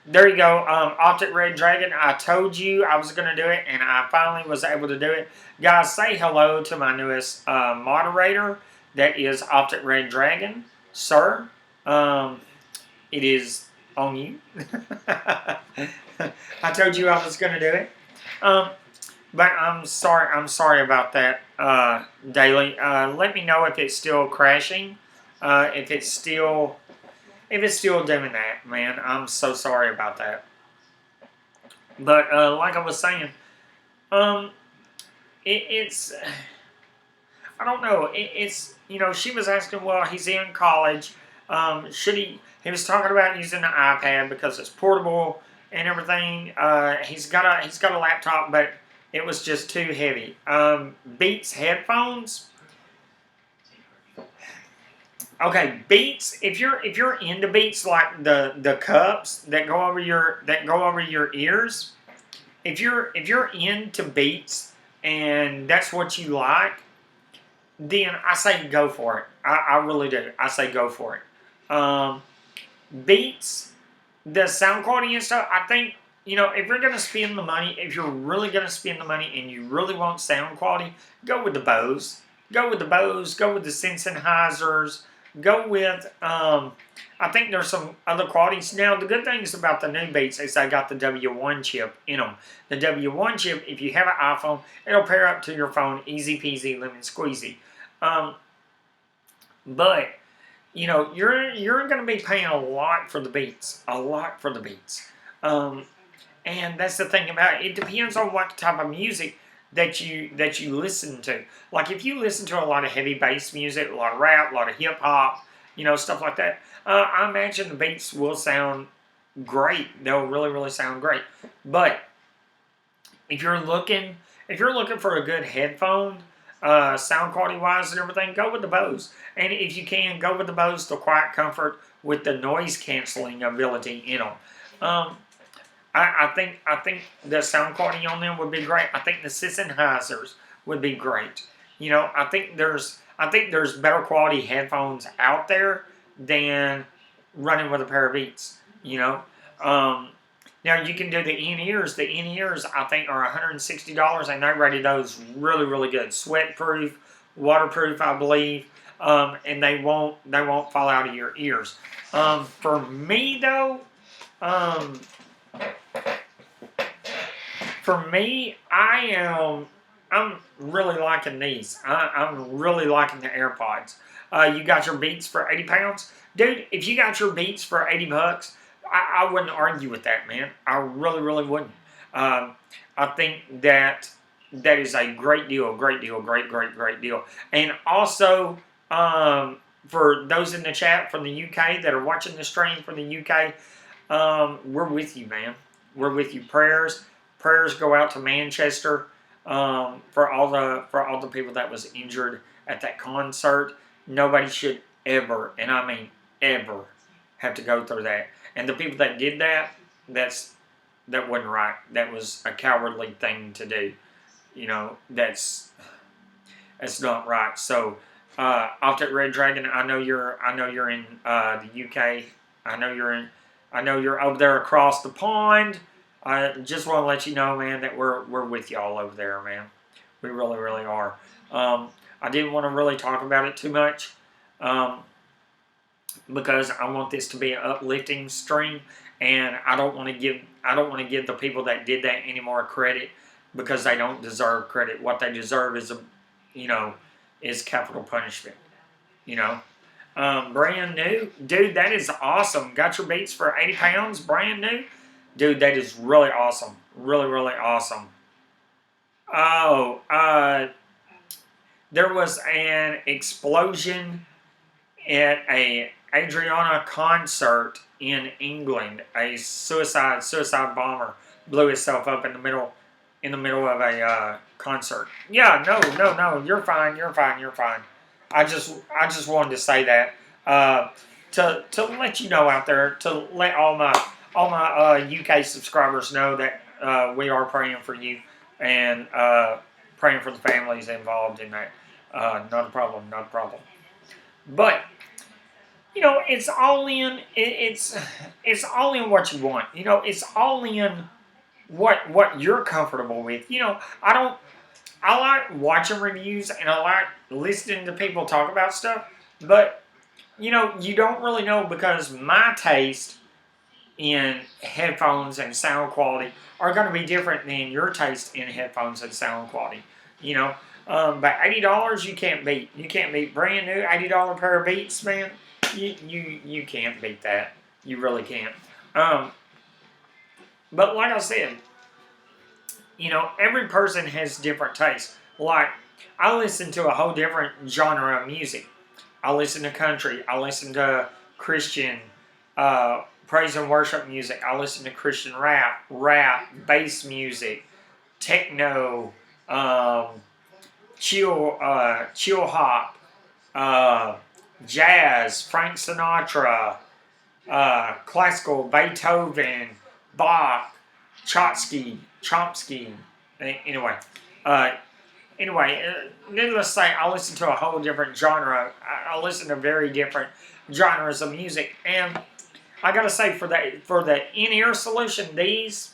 A: there you go. Optic Red Dragon. I told you I was going to do it, and I finally was able to do it. Guys, say hello to my newest moderator. That is Optic Red Dragon, sir. It is on you. I told you I was going to do it. But I'm sorry about that, Daily. Let me know if it's still crashing. If it's still doing that, man. I'm so sorry about that. But like I was saying, it's I don't know. It's, you know, she was asking, well, he's in college. Should he? He was talking about using the iPad because it's portable and everything. He's got a laptop, but it was just too heavy. Beats headphones. Okay, Beats. If you're into Beats, like the cups that go over your ears, if you're into beats and that's what you like, then I say go for it. I really do. I say go for it. Beats, the sound quality and stuff, I think, if you're going to spend the money, if you're really going to spend the money and you really want sound quality, go with the Bose. Go with the Bose. Go with the Sennheisers. Go with, I think there's some other qualities. Now, the good things about the new Beats is they got the W1 chip in them. The W1 chip, if you have an iPhone, it'll pair up to your phone easy peasy, lemon squeezy. But you're going to be paying a lot for the Beats, and that's the thing about it. It depends on what type of music that you listen to. Like if you listen to a lot of heavy bass music, a lot of rap, a lot of hip hop, stuff like that. I imagine the Beats will sound great. They'll really, really sound great. But if you're looking for a good headphone, sound quality wise and everything, go with the Bose. And if you can, go with the Bose, the Quiet Comfort with the noise canceling ability in them. I think the sound quality on them would be great. I think the Sennheisers would be great. I think there's better quality headphones out there than running with a pair of Beats. Now you can do the in-ears. The in-ears I think are $160, and they rated those really, really good. Sweat-proof, waterproof, I believe, and they won't fall out of your ears. For me though, I'm really liking these. I'm really liking the AirPods. You got your Beats for £80, dude. If you got your Beats for $80. I wouldn't argue with that, man. I really, really wouldn't. I think that is a great deal, great deal. And also, for those in the chat from the UK that are watching the stream from the UK, we're with you, man. We're with you. Prayers go out to Manchester for all the people that was injured at that concert. Nobody should ever, and I mean ever, have to go through that. And the people that did that, that wasn't right. That was a cowardly thing to do. That's not right. So, Optic Red Dragon, I know you're in the UK. I know you're over there across the pond. I just want to let you know, man, that we're with y'all over there, man. We really, really are. I didn't want to really talk about it too much. Because I want this to be an uplifting stream, and I don't want to give the people that did that any more credit, because they don't deserve credit. What they deserve is is capital punishment. Brand new, dude. That is awesome. Got your Beats for £80, brand new, dude. That is really awesome. Really, really awesome. Oh, there was an explosion at a Adriana concert in England. A suicide bomber blew itself up in the middle of a concert. Yeah, no, you're fine. I just wanted to say that to let you know out there, to let all my UK subscribers know that we are praying for you and praying for the families involved in that. Not a problem. But it's all in. It's all in what you want. It's all in what you're comfortable with. I like watching reviews and I like listening to people talk about stuff. But you don't really know, because my taste in headphones and sound quality are going to be different than your taste in headphones and sound quality. But $80 you can't beat. You can't beat brand new $80 pair of Beats, man. You can't beat that. You really can't. But like I said, every person has different tastes. Like, I listen to a whole different genre of music. I listen to country. I listen to Christian praise and worship music. I listen to Christian rap, bass music, techno, chill hop, jazz, Frank Sinatra, classical, Beethoven, Bach, Trotsky, Chomsky. Anyway, uh, needless to say, I listen to a whole different genre. I listen to very different genres of music, and I gotta say for the in-ear solution, these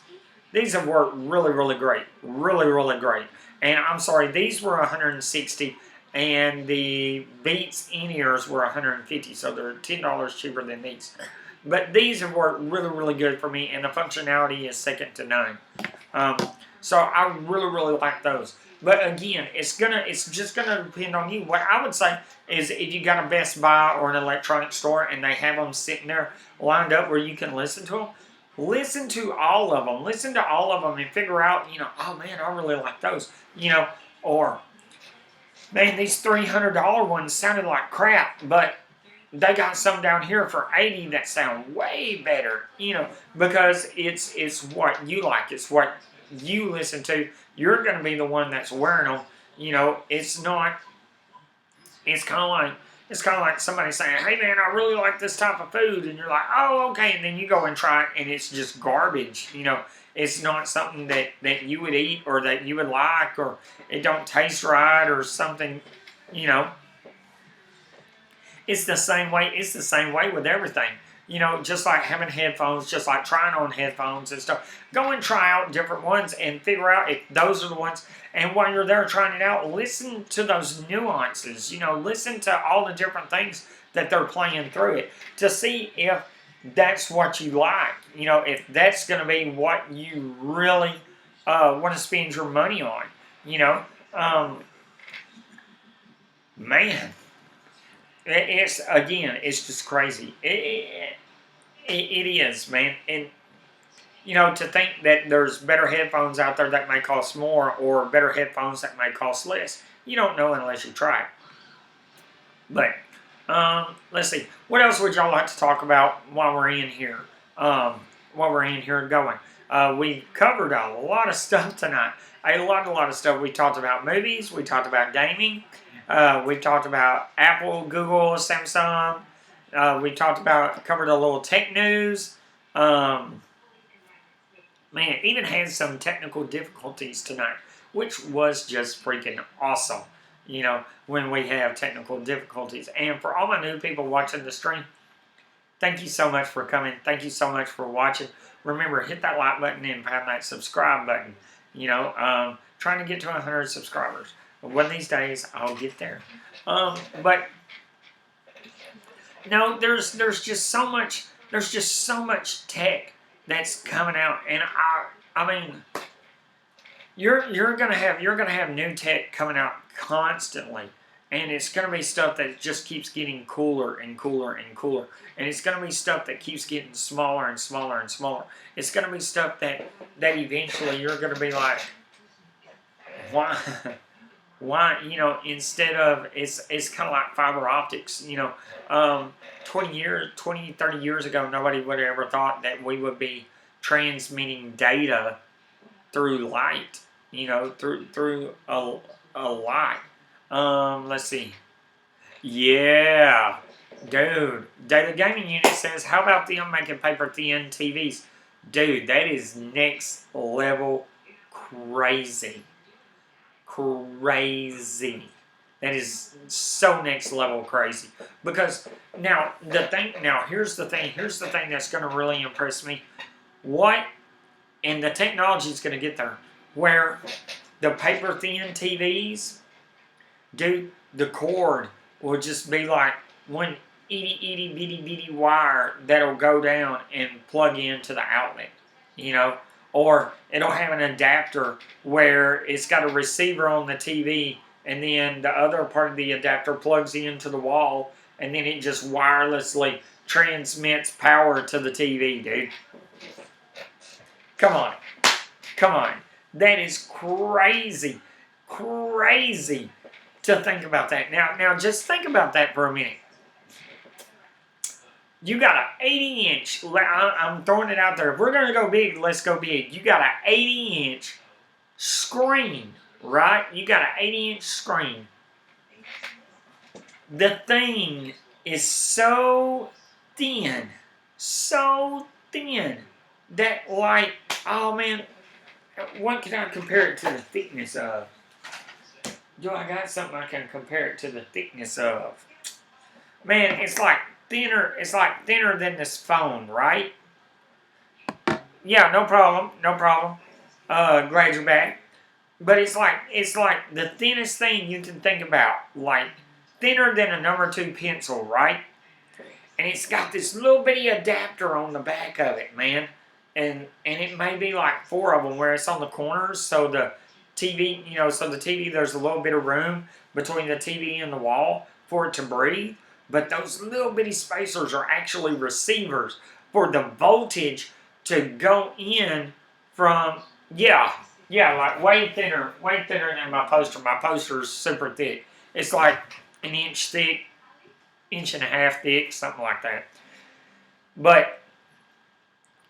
A: have worked really, really great, really, really great. And I'm sorry, these were 160, and the Beats in-ears were 150, so they're $10 cheaper than these. But these have worked really, really good for me, and the functionality is second to none. So I really, really like those. But again, it's just gonna depend on you. What I would say is, if you got a Best Buy or an electronics store and they have them sitting there lined up where you can listen to them, listen to all of them. Listen to all of them and figure out, oh man, I really like those. Or man, these $300 ones sounded like crap, but they got some down here for 80 that sound way better, because it's what you like, it's what you listen to. You're going to be the one that's wearing them. It's not. It's kind of like somebody saying, "Hey man, I really like this type of food," and you're like, "Oh, okay," and then you go and try it, and it's just garbage. It's not something that you would eat or that you would like, or it don't taste right or something. It's the same way. It's the same way with everything. Just like having headphones, just like trying on headphones and stuff. Go and try out different ones and figure out if those are the ones. And while you're there trying it out, listen to those nuances. Listen to all the different things that they're playing through it to see if that's what you like. If that's going to be what you really want to spend your money on. Man. It's just crazy. It is, man. And, to think that there's better headphones out there that may cost more or better headphones that may cost less, you don't know unless you try it. But, let's see. What else would y'all like to talk about while we're in here? Going. We covered a lot of stuff tonight. A lot of stuff. We talked about movies. We talked about gaming. We talked about Apple, Google, Samsung. We covered a little tech news. Even had some technical difficulties tonight, which was just freaking awesome. When we have technical difficulties. And for all my new people watching the stream, thank you so much for coming. Thank you so much for watching. Remember, hit that like button and pound that subscribe button. Trying to get to 100 subscribers. One of these days, I'll get there. But no, there's just so much. There's just so much tech that's coming out, and I mean, you're gonna have new tech coming out constantly, and it's gonna be stuff that just keeps getting cooler and cooler and cooler, and it's gonna be stuff that keeps getting smaller and smaller and smaller. It's gonna be stuff that eventually you're gonna be like, why? Instead of, it's kind of like fiber optics, 20, 30 years ago, nobody would have ever thought that we would be transmitting data through light, through a light. Let's see. Yeah, dude. Data Gaming Unit says, how about them making paper-thin TVs? Dude, that is next level crazy. That is so next level crazy. Because here's the thing that's going to really impress me. And the technology is going to get there, where the paper thin TVs, dude, the cord will just be like one itty bitty wire that'll go down and plug into the outlet, Or it'll have an adapter where it's got a receiver on the TV, and then the other part of the adapter plugs into the wall, and then it just wirelessly transmits power to the TV, dude. Come on. That is crazy to think about that. Now just think about that for a minute. You got an 80-inch, I'm throwing it out there. If we're going to go big, let's go big. You got an 80-inch screen, right? You got an 80-inch screen. The thing is so thin, that like, oh man, what can I compare it to the thickness of? Do I got something I can compare it to the thickness of? Man, it's like thinner. It's like thinner than this phone, right? Yeah, no problem, no problem. Glad you're back. But it's like the thinnest thing you can think about, like thinner than a number 2 pencil, right? And it's got this little bitty adapter on the back of it, man. And it may be like 4 of them where it's on the corners, so the TV, so the TV, there's a little bit of room between the TV and the wall for it to breathe. But those little bitty spacers are actually receivers for the voltage to go in from, like way thinner than my poster. My poster is super thick. It's like an inch thick, inch and a half thick, something like that. But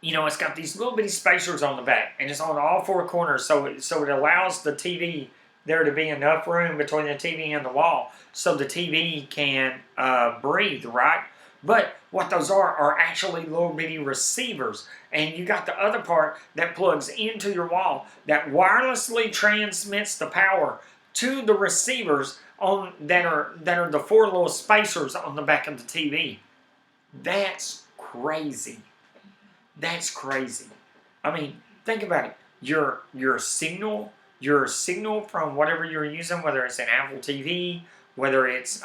A: it's got these little bitty spacers on the back, and it's on all 4 corners, so it allows the TV there to be enough room between the TV and the wall, so the TV can breathe, right? But what those are actually little bitty receivers, and you got the other part that plugs into your wall that wirelessly transmits the power to the receivers on that are the 4 little spacers on the back of the TV. That's crazy. That's crazy. I mean, think about it. Your signal from whatever you're using, whether it's an Apple TV, whether it's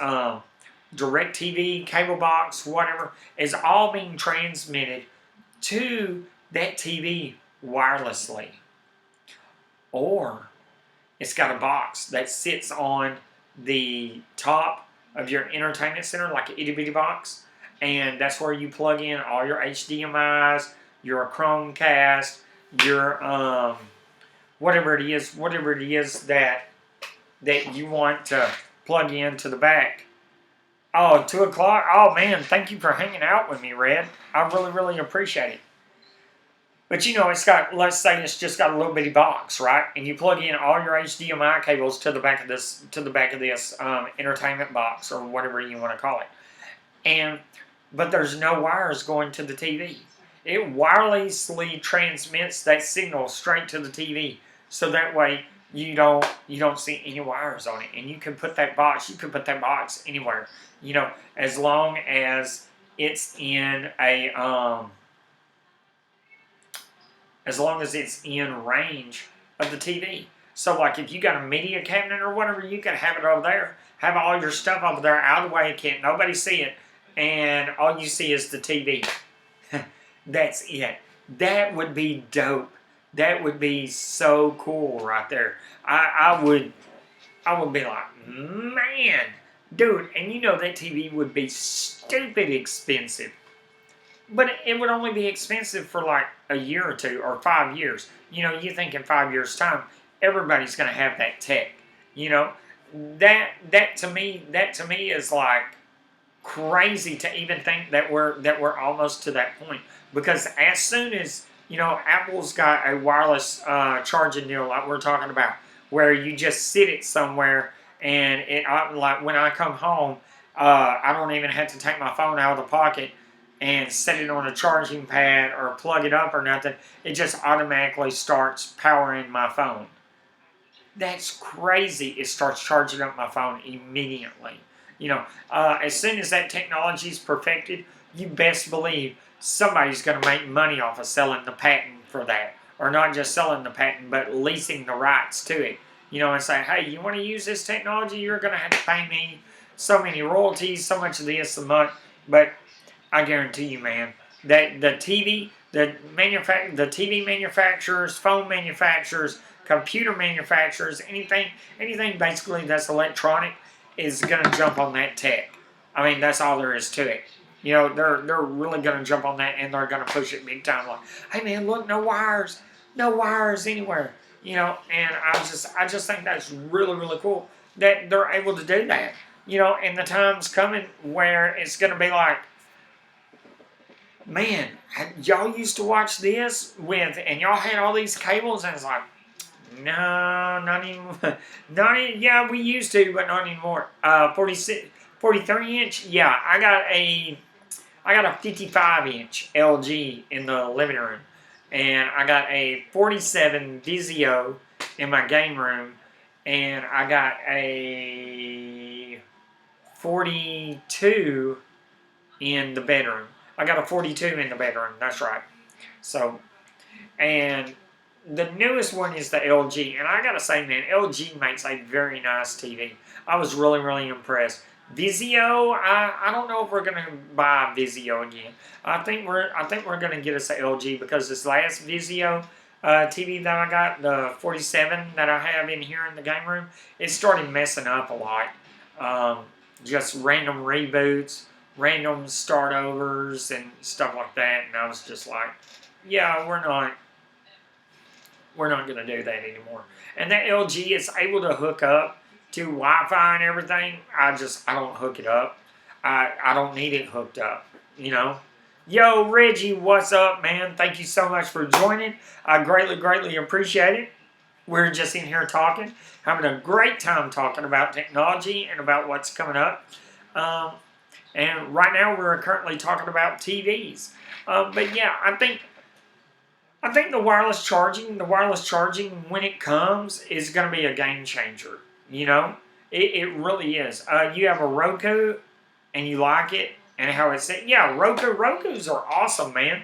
A: Direct TV, cable box, whatever, is all being transmitted to that TV wirelessly. Or it's got a box that sits on the top of your entertainment center, like an itty bitty box, and that's where you plug in all your HDMIs, your Chromecast, your whatever it is that you want to plug into the back. Oh, 2 o'clock? Oh man, thank you for hanging out with me, Red. I really, really appreciate it. But it's got, let's say it's just got a little bitty box, right? And you plug in all your HDMI cables to the back of this entertainment box, or whatever you want to call it. But there's no wires going to the TV. It wirelessly transmits that signal straight to the TV, so that way you don't see any wires on it, and you can put that box anywhere. As long as it's in as long as it's in range of the TV. So like if you got a media cabinet or whatever, you can have it over there. Have all your stuff over there out of the way, can't nobody see it, and all you see is the TV. That's it. That would be dope. That would be so cool right there. I would be like, man, dude, and that TV would be stupid expensive. But it would only be expensive for like a year or 2 or 5 years. You think in 5 years' time, everybody's going to have that tech. That to me is like crazy to even think that we're almost to that point. Because as soon as Apple's got a wireless charging deal like we're talking about, where you just sit it somewhere, and like when I come home, I don't even have to take my phone out of the pocket and set it on a charging pad or plug it up or nothing. It just automatically starts powering my phone. That's crazy. It starts charging up my phone immediately. As soon as that technology is perfected, you best believe somebody's going to make money off of selling the patent for that. Or not just selling the patent, but leasing the rights to it. And say, hey, you want to use this technology? You're going to have to pay me so many royalties, so much of this a month. But I guarantee you, man, that the TV manufacturers, phone manufacturers, computer manufacturers, anything basically that's electronic is going to jump on that tech. I mean, that's all there is to it. They're really going to jump on that, and they're going to push it big time. Like, hey man, look, no wires anywhere. And I just think that's really, really cool that they're able to do that. And the time's coming where it's going to be like, man, y'all used to watch this and y'all had all these cables, and it's like, no, not anymore. Yeah, we used to, but not anymore. 43 inch, yeah, I got a 55 inch LG in the living room, and I got a 47 Vizio in my game room, and I got a 42 in the bedroom. I got a 42 in the bedroom, that's right. So, and the newest one is the LG, and I gotta say, man, LG makes a very nice TV. I was really, really impressed. Vizio, I don't know if we're gonna buy Vizio again. I think we're gonna get us a LG, because this last Vizio TV that I got, the 47 that I have in here in the game room, it started messing up a lot. Just random reboots, random start overs, and stuff like that. And I was just like, yeah, we're not going to do that anymore. And that LG is able to hook up to Wi-Fi and everything. I don't hook it up. I don't need it hooked up, you know. Yo, Reggie, what's up, man? Thank you so much for joining. I greatly, greatly appreciate it. We're just in here talking, having a great time talking about technology and about what's coming up. And right now we're currently talking about TVs. But yeah, I think the wireless charging when it comes is going to be a game changer. You know, it really is. You have a Roku and you like it and how it's set. Yeah, Rokus are awesome, man.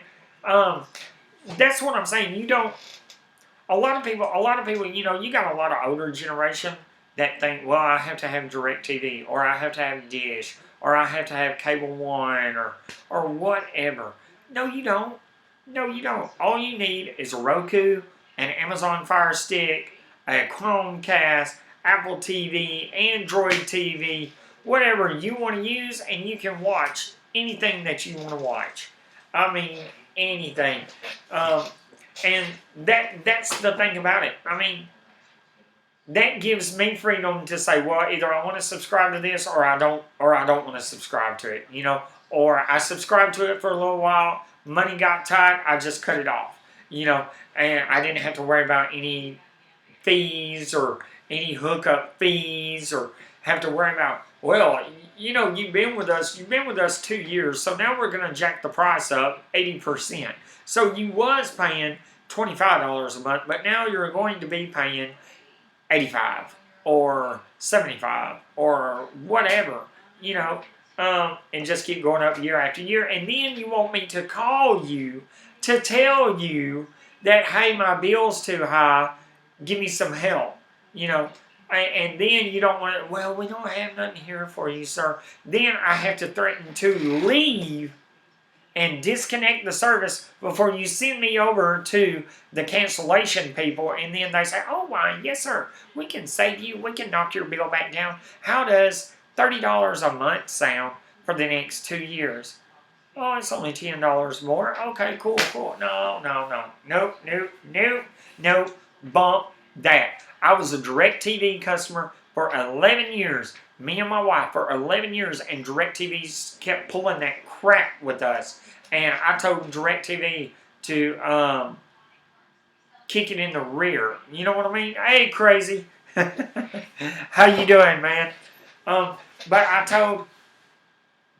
A: That's what I'm saying. You don't. A lot of people, you know, you got a lot of older generation that think, well, I have to have DirecTV, or I have to have Dish, or I have to have Cable One, or whatever. No, you don't. No, you don't. All you need is a Roku, an Amazon Fire Stick, a Chromecast, Apple TV, Android TV, whatever you want to use, and you can watch anything that you want to watch. I mean, anything. And that's the thing about it. I mean, that gives me freedom to say, well, either I want to subscribe to this or I don't want to subscribe to it, you know. Or I subscribed to it for a little while, money got tight, I just cut it off, you know, and I didn't have to worry about any fees or any hookup fees, or have to worry about, well, you know, you've been with us 2 years, so now we're going to jack the price up 80%. So you was paying $25 a month, but now you're going to be paying $85 or $75 or whatever, you know, and just keep going up year after year. And then you want me to call you to tell you that, hey, my bill's too high, give me some help, you know. And then you don't want to, well, we don't have nothing here for you, sir. Then I have to threaten to leave and disconnect the service before you send me over to the cancellation people, and then they say, oh, why, yes, sir, we can save you, we can knock your bill back down. How does $30 a month sound for the next 2 years? Oh, it's only $10 more. Okay, cool. Nope, bump that. I was a DirecTV customer for 11 years. Me and my wife for 11 years, and DirecTV kept pulling that crap with us. And I told DirecTV to kick it in the rear. You know what I mean? Hey, crazy. How you doing, man? But I told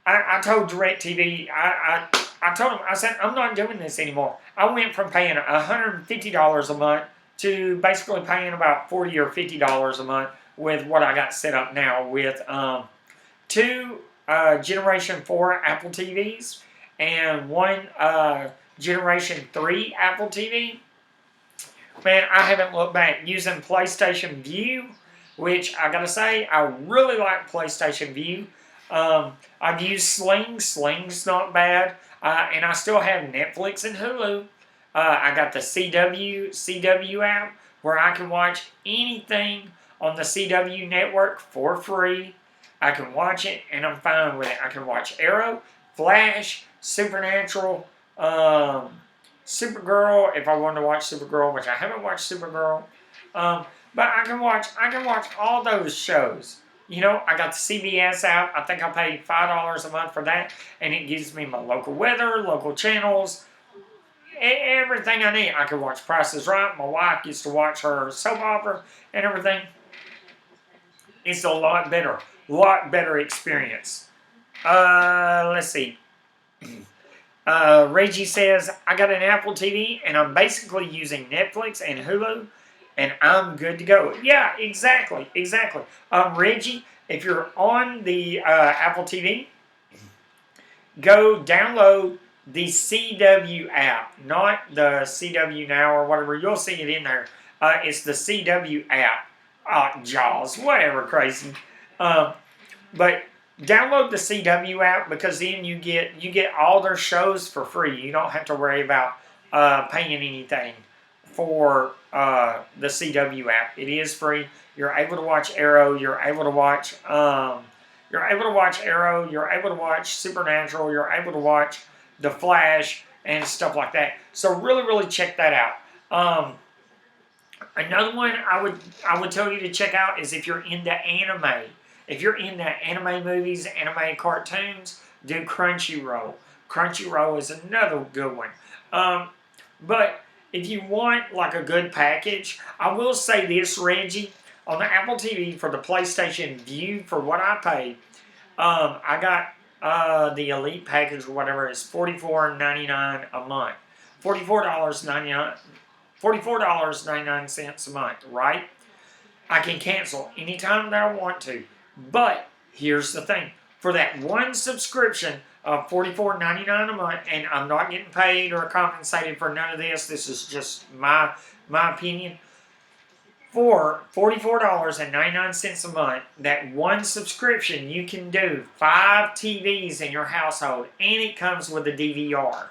A: DirecTV, I told them, I said, I'm not doing this anymore. I went from paying $150 a month to basically paying about $40 or $50 a month with what I got set up now with 2 Generation 4 Apple TVs and 1 Generation 3 Apple TV. Man, I haven't looked back. Using PlayStation View, which I gotta say, I really like PlayStation View. I've used Sling. Sling's not bad. And I still have Netflix and Hulu. I got the CW app where I can watch anything on the CW network for free. I can watch it and I'm fine with it. I can watch Arrow, Flash, Supernatural, Supergirl, if I wanted to watch Supergirl, which I haven't watched Supergirl. But I can watch all those shows. You know, I got the CBS app. I think I paid $5 a month for that, and it gives me my local weather, local channels, everything I need. I can watch Price is Right. My wife gets to watch her soap opera and everything. It's a lot better experience. Let's see. Reggie says, I got an Apple TV and I'm basically using Netflix and Hulu and I'm good to go. Yeah, exactly. Reggie, if you're on the Apple TV, go download the CW app, not the CW Now or whatever. You'll see it in there. It's the CW app. Jaws, whatever, crazy. But download the CW app because then you get all their shows for free. You don't have to worry about paying anything for the CW app. It is free. You're able to watch Arrow. You're able to watch Arrow. You're able to watch Supernatural. You're able to watch The Flash and stuff like that. So really check that out. Another one I would tell you to check out is if you're into anime. If you're into anime movies, anime cartoons, do Crunchyroll. Crunchyroll is another good one. But if you want like a good package, I will say this, Reggie, on the Apple TV for the PlayStation View, for what I paid, I got the Elite package or whatever. It's $44.99 a month. $44.99 a month, right? I can cancel anytime that I want to. But here's the thing. For that one subscription of $44.99 a month, and I'm not getting paid or compensated for none of this. This is just my opinion. For $44.99 a month, that one subscription, you can do 5 TVs in your household, and it comes with a DVR.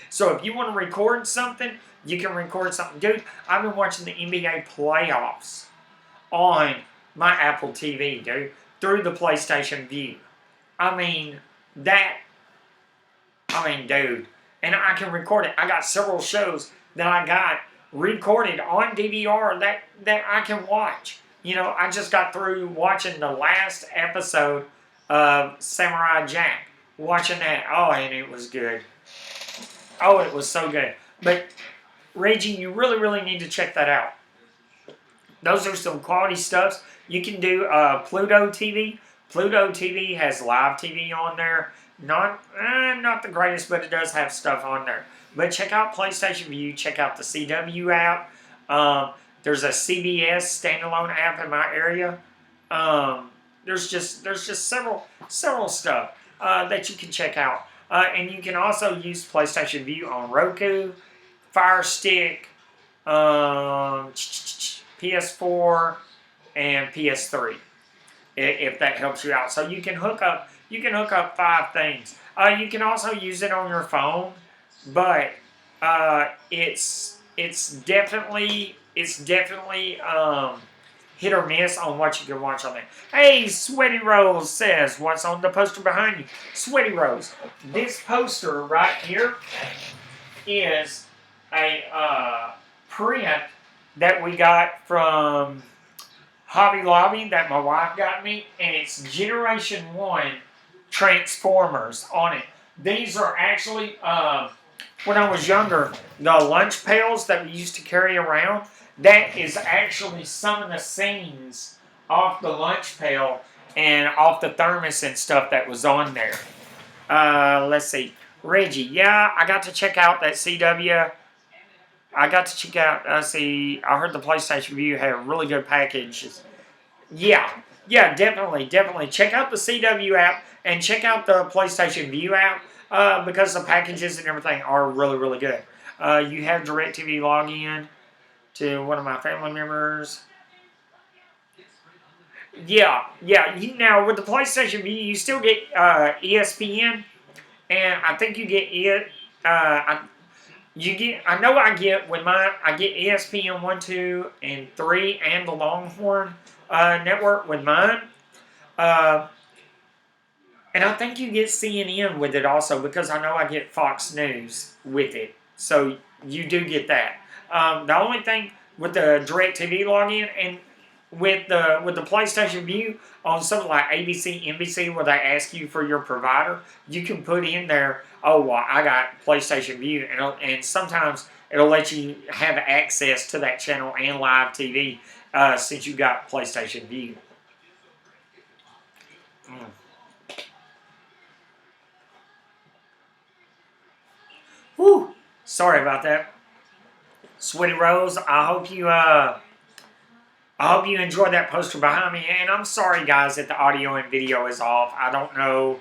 A: So if you want to record something, you can record something. Dude, I've been watching the NBA playoffs on my Apple TV, dude, through the PlayStation View. Dude, and I can record it. I got several shows that I got recorded on DVR that I can watch. You know, I just got through watching the last episode of Samurai Jack. Watching that. Oh, and it was good. Oh, it was so good. But, Reggie, you really need to check that out. Those are some quality stuffs. You can do Pluto TV. Pluto TV has live TV on there. Not the greatest, but it does have stuff on there. But check out PlayStation View. Check out the CW app. There's a CBS standalone app in my area. There's just several stuff that you can check out. And you can also use PlayStation View on Roku, Fire Stick, PS4, and PS3. If that helps you out, so you can hook up 5 things. You can also use it on your phone, but it's definitely hit or miss on what you can watch on there. Hey, Sweaty Rose says, what's on the poster behind you? Sweaty Rose, this poster right here is a print that we got from Hobby Lobby that my wife got me, and it's Generation 1 Transformers on it. These are actually, when I was younger, the lunch pails that we used to carry around, that is actually some of the scenes off the lunch pail and off the thermos and stuff that was on there. Let's see. Reggie, yeah, I got to check out that CW. I got to check out, I heard the PlayStation View had really good packages. Yeah, definitely. Check out the CW app and check out the PlayStation View app because the packages and everything are really good. You have DirecTV login to one of my family members. Yeah. Now, with the PlayStation View, you still get ESPN, and I think you get it. I get ESPN 1, 2, and 3 and the Longhorn network with mine. And I think you get CNN with it also because I know I get Fox News with it. So you do get that. The only thing with the DirecTV login and with the PlayStation View on something like ABC, NBC, where they ask you for your provider, you can put in there, I got PlayStation View, and sometimes it'll let you have access to that channel and live TV since you got PlayStation View. Sorry about that. Sweetie Rose, I hope you enjoyed that poster behind me. And I'm sorry, guys, that the audio and video is off. I don't know.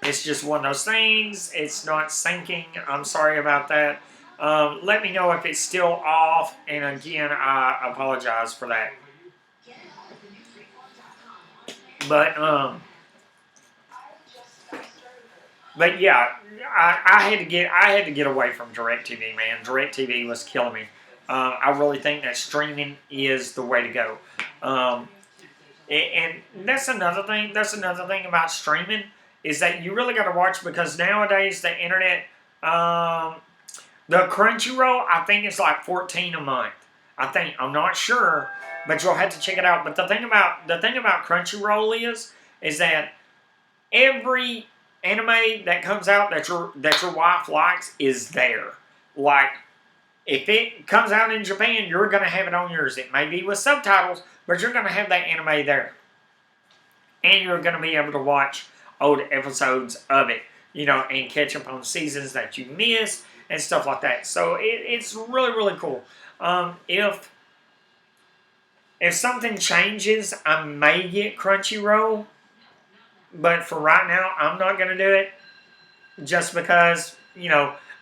A: It's just one of those things. It's not syncing. I'm sorry about that. Let me know if it's still off. And again, I apologize for that. But yeah, I had to get away from DirecTV, man. DirecTV was killing me. I really think that streaming is the way to go. And that's another thing. That's another thing about streaming is that you really got to watch, because nowadays the internet, the Crunchyroll, I think it's like $14 a month. I'm not sure, but you'll have to check it out. But the thing about Crunchyroll is that every anime that comes out that your wife likes is there. Like, if it comes out in Japan, you're going to have it on yours. It may be with subtitles, but you're going to have that anime there. And you're going to be able to watch old episodes of it, and catch up on seasons that you missed and stuff like that. So it's really, really cool. If something changes, I may get Crunchyroll. But for right now, I'm not going to do it just because,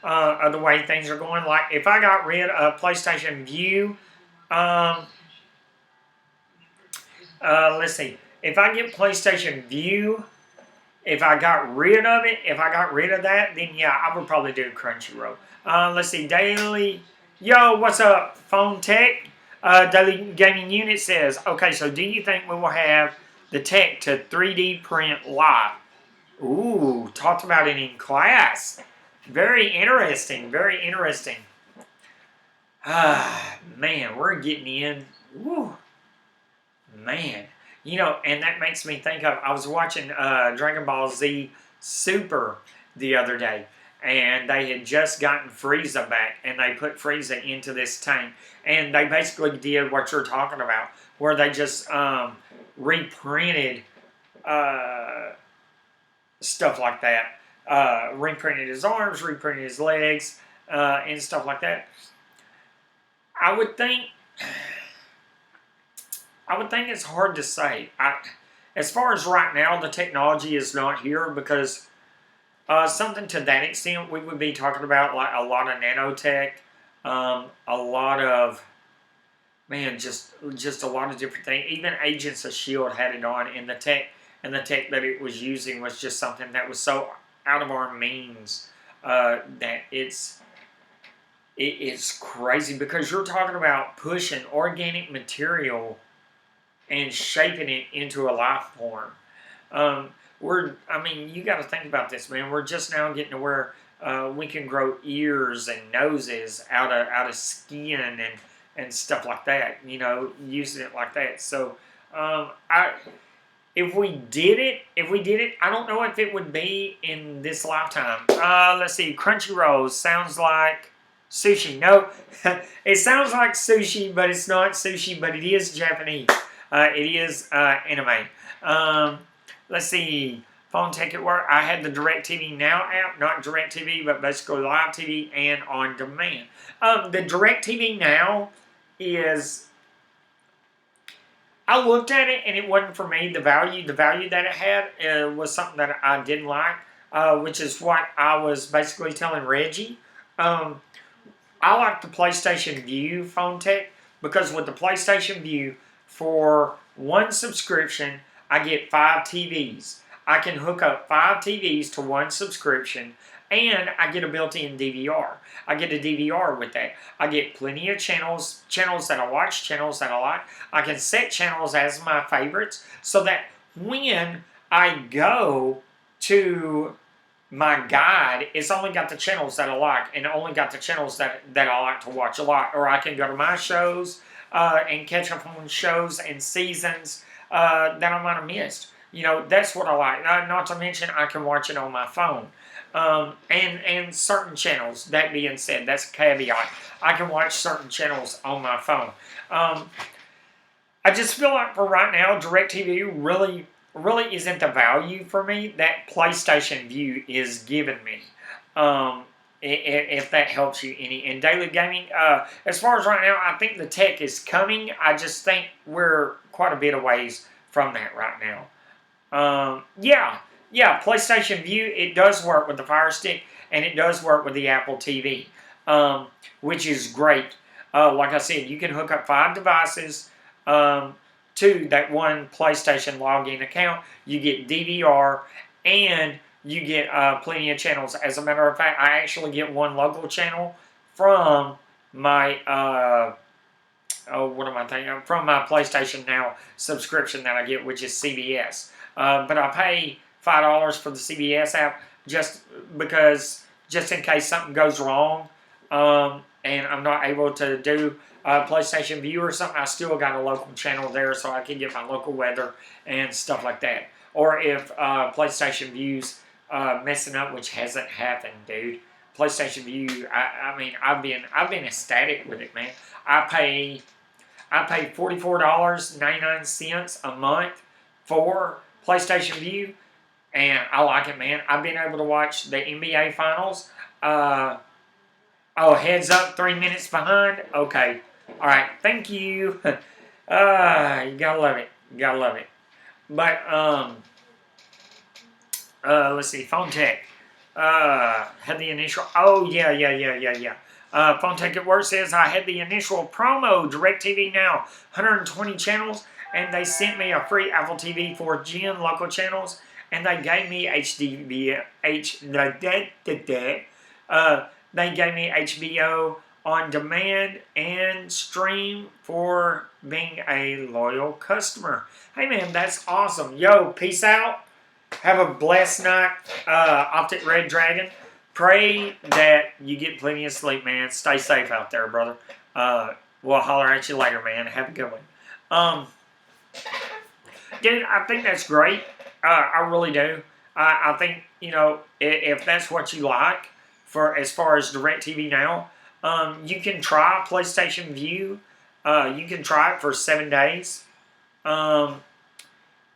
A: of the way things are going. Like, if I got rid of PlayStation View, let's see. If I get PlayStation View, if I got rid of that, then yeah, I would probably do Crunchyroll. Let's see. Daily. Yo, what's up, Phone Tech? Daily Gaming Unit says, okay, so do you think we will have the tech to 3D print live? Ooh, talked about it in class. Very interesting, very interesting. Man, we're getting in. Woo. Man. And that makes me think of, I was watching Dragon Ball Z Super the other day, and they had just gotten Frieza back, and they put Frieza into this tank, and they basically did what you're talking about, where they just reprinted stuff like that. Reprinted his arms, reprinted his legs, and stuff like that. I would think it's hard to say. As far as right now, the technology is not here, because something to that extent, we would be talking about like a lot of nanotech, a lot of, man, just a lot of different things. Even Agents of S.H.I.E.L.D. had it on, and the tech that it was using was just something that was so out of our means that it's crazy, because you're talking about pushing organic material and shaping it into a life form. You got to think about this, man. We're just now getting to where we can grow ears and noses out of skin and stuff like that. Using it like that. So, if we did it, I don't know if it would be in this lifetime. Let's see. Crunchyroll sounds like sushi. No, it sounds like sushi, but it's not sushi. But it is Japanese. It is anime. Let's see. Phone Tech at Work. I had the DirecTV Now app, not DirecTV, but basically live TV and on demand. The DirecTV Now is, I looked at it and it wasn't for me. The value that it had was something that I didn't like, which is what I was basically telling Reggie. I like the PlayStation View, Phone Tech, because with the PlayStation View, for one subscription, I get 5 TVs. I can hook up 5 TVs to one subscription, and I get a built-in DVR. I get a DVR with that. I get plenty of channels that I watch, channels that I like. I can set channels as my favorites, so that when I go to my guide, it's only got the channels that I like, and only got the channels that I like to watch a lot. Or I can go to my shows and catch up on shows and seasons that I might have missed. That's what I like. Not to mention, I can watch it on my phone. And certain channels, that being said, that's a caveat. I can watch certain channels on my phone. I just feel like for right now, DirecTV really isn't the value for me that PlayStation View is giving me. if that helps you any. In daily gaming, as far as right now, I think the tech is coming. I just think we're quite a bit of ways from that right now. Yeah, PlayStation View, it does work with the Fire Stick, and it does work with the Apple TV, which is great. Like I said, you can hook up 5 devices to that one PlayStation login account. You get DVR, and you get plenty of channels. As a matter of fact, I actually get one local channel from my what am I thinking? From my PlayStation Now subscription that I get, which is CBS. But I pay $5 for the CBS app just in case something goes wrong, and I'm not able to do PlayStation View or something. I still got a local channel there, so I can get my local weather and stuff like that. Or if PlayStation View's messing up, which hasn't happened, dude. PlayStation View, I mean, I've been ecstatic with it, man. I pay $44.99 a month for PlayStation View, and I like it, man. I've been able to watch the NBA Finals. Oh, heads up, 3 minutes behind. Okay, all right, thank you. You gotta love it. You gotta love it. But let's see, phone tech. Had the initial. Oh yeah. Phone Tech at Work says I had the initial promo, DirecTV Now, 120 channels, and they sent me a free Apple TV for Gen local channels, and they gave me they gave me HBO on demand and stream for being a loyal customer. Hey man, that's awesome. Yo, peace out. Have a blessed night, Optic Red Dragon. Pray that you get plenty of sleep, man. Stay safe out there, brother. We'll holler at you later, man. Have a good one. Dude, I think that's great. I really do. I think, if that's what you like for as far as DirecTV Now, you can try PlayStation View. You can try it for 7 days.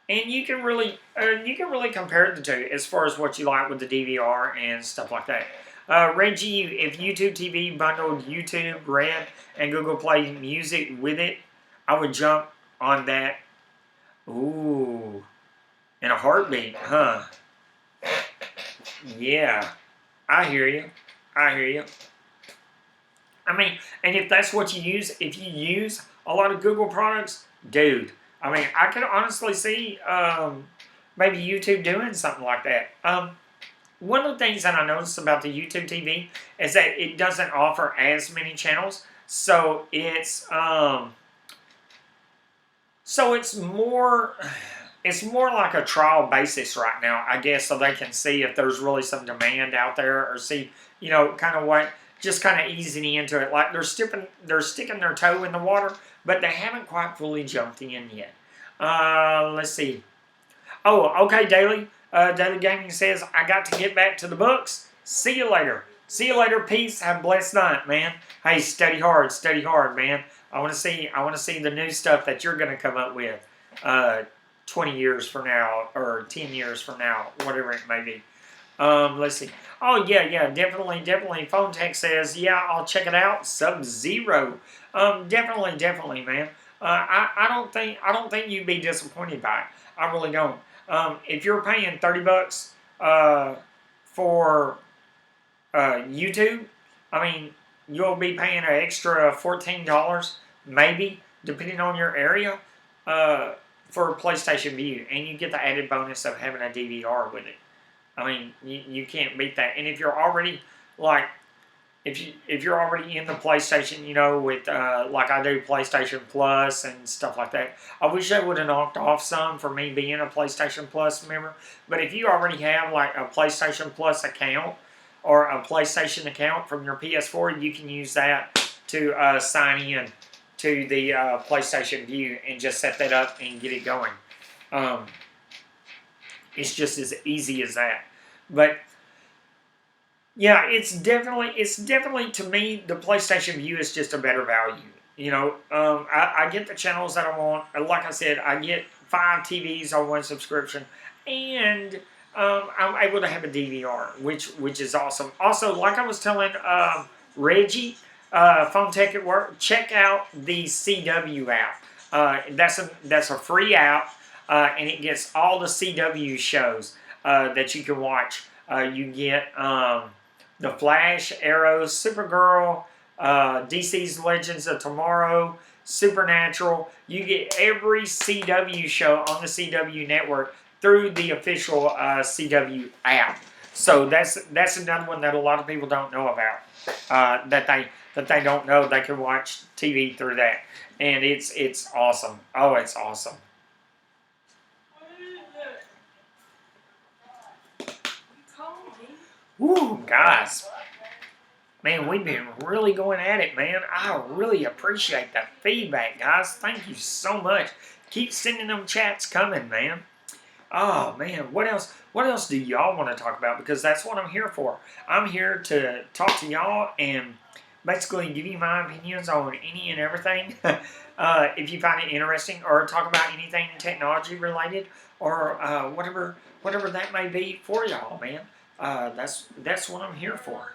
A: And you can really compare the two as far as what you like with the DVR and stuff like that. Reggie, if YouTube TV bundled YouTube, Red, and Google Play Music with it, I would jump on that. Ooh, in a heartbeat, huh? Yeah, I hear you. I mean, and if that's what you use, if you use a lot of Google products, dude, I mean, I could honestly see maybe YouTube doing something like that. One of the things that I noticed about the YouTube TV is that it doesn't offer as many channels, so it's more like a trial basis right now, I guess, so they can see if there's really some demand out there, or see, kind of what, just kind of easing into it. Like they're sticking their toe in the water, but they haven't quite fully jumped in yet. Let's see. Oh, okay, Daily. Daily Gaming says, I got to get back to the books. See you later. See you later. Peace. Have a blessed night, man. Hey, study hard, man. I want to see the new stuff that you're going to come up with 20 years from now, or 10 years from now, whatever it may be. Let's see. Oh, yeah, definitely. Phone Tech says, yeah, I'll check it out. Subzerojray. Definitely, man. I don't think you'd be disappointed by it. I really don't. If you're paying $30 for YouTube, I mean, you'll be paying an extra $14, maybe, depending on your area, for PlayStation View, and you get the added bonus of having a DVR with it. I mean, you can't beat that. And if you're already if you're already in the PlayStation, with like I do, PlayStation Plus and stuff like that. I wish they would have knocked off some for me being a PlayStation Plus member. But if you already have like a PlayStation Plus account or a PlayStation account from your PS4, you can use that to sign in to the PlayStation View and just set that up and get it going. It's just as easy as that. But yeah, it's definitely to me, the PlayStation View is just a better value. I get the channels that I want. Like I said, I get 5 TVs on one subscription, and I'm able to have a DVR, which is awesome. Also, like I was telling Reggie, Phone Tech at Work, check out the CW app. That's a free app, and it gets all the CW shows that you can watch. You get The Flash, Arrow, Supergirl, DC's Legends of Tomorrow, Supernatural. You get every CW show on the CW network through the official CW app. So that's another one that a lot of people don't know about. That they don't know they can watch TV through that, and it's awesome. Oh, it's awesome. Woo, guys. Man, we've been really going at it, man. I really appreciate that feedback, guys. Thank you so much. Keep sending them chats coming, man. Oh, man, what else? What else do y'all want to talk about? Because that's what I'm here for. I'm here to talk to y'all and basically give you my opinions on any and everything. If you find it interesting, or talk about anything technology related, or whatever that may be for y'all, man. That's what I'm here for.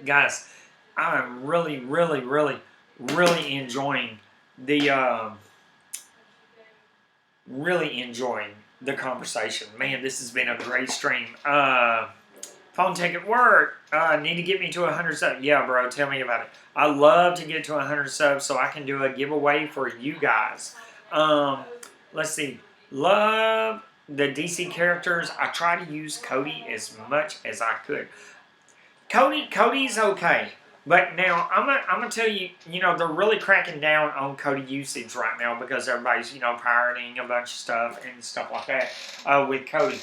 A: Guys, I'm really enjoying the conversation. Man, this has been a great stream. Phone Tech at Work. Need to get me to 100 subs. Yeah, bro, tell me about it. I love to get to 100 subs so I can do a giveaway for you guys. Let's see. Love the DC characters. I try to use Cody as much as I could. Cody's okay. But now, I'm gonna tell you, they're really cracking down on Cody usage right now because everybody's, pirating a bunch of stuff and stuff like that with Cody.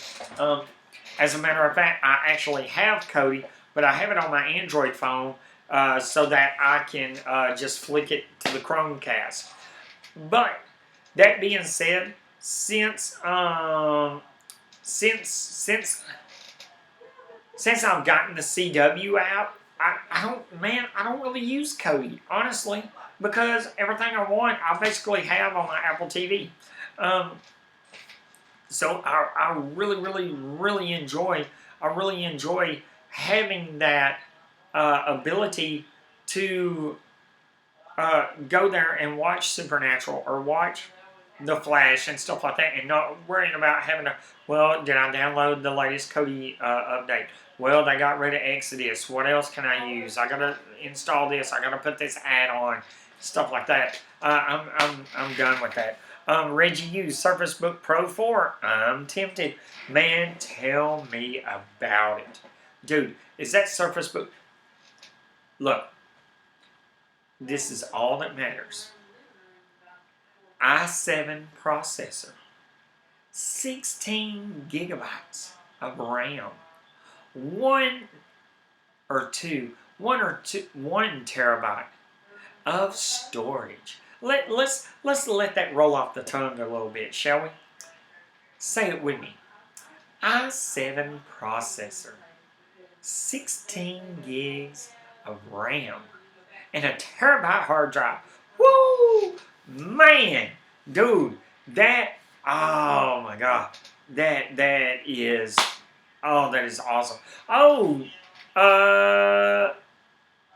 A: As a matter of fact, I actually have Cody, but I have it on my Android phone so that I can just flick it to the Chromecast. But that being said, since I've gotten the CW app, I don't really use Cody, honestly, because everything I want, I basically have on my Apple TV. So I really enjoy having that ability to go there and watch Supernatural or watch The Flash and stuff like that, and not worrying about having to, well, did I download the latest Cody update? Well, they got rid of Exodus. What else can I use? I gotta install this. I gotta put this ad on. Stuff like that. I'm done with that. Reggie used Surface Book Pro 4. I'm tempted. Man, tell me about it. Dude, is that Surface Book? Look, this is all that matters. i7 processor. 16 gigabytes of RAM. One terabyte of storage. Let's let that roll off the tongue a little bit, shall we? Say it with me. i7 processor, 16 gigs of RAM, and a terabyte hard drive. Woo! Man, dude, oh my God, that is awesome. Oh,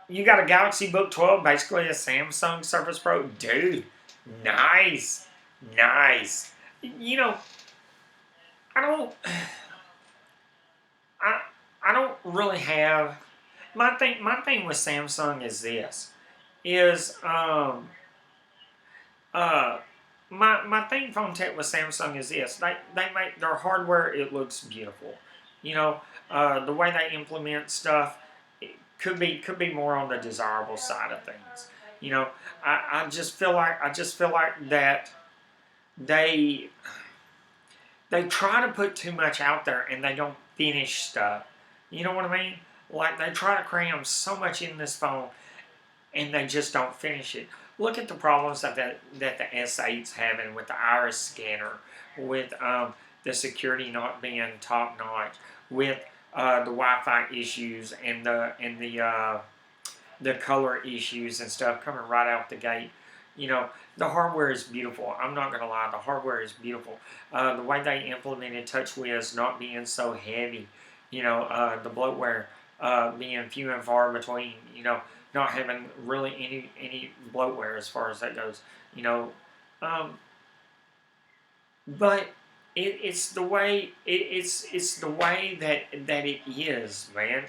A: you got a Galaxy Book 12, basically a Samsung Surface Pro. Dude, nice. I don't really have, my thing with Samsung is this, my thing Phone Tech with Samsung is this, they make their hardware, it looks beautiful. The way they implement stuff, it could be more on the desirable side of things. I just feel like that they try to put too much out there and they don't finish stuff. You know what I mean? Like they try to cram so much in this phone and they just don't finish it. Look at the problems that the S8's having with the iris scanner, with the security not being top notch, with the Wi-Fi issues and the color issues and stuff coming right out the gate. You know, the hardware is beautiful. I'm not going to lie. The hardware is beautiful. The way they implemented TouchWiz not being so heavy, you know, the bloatware being few and far between, you know, not having really any bloatware as far as that goes, you know. But it's the way it's the way that it is, man.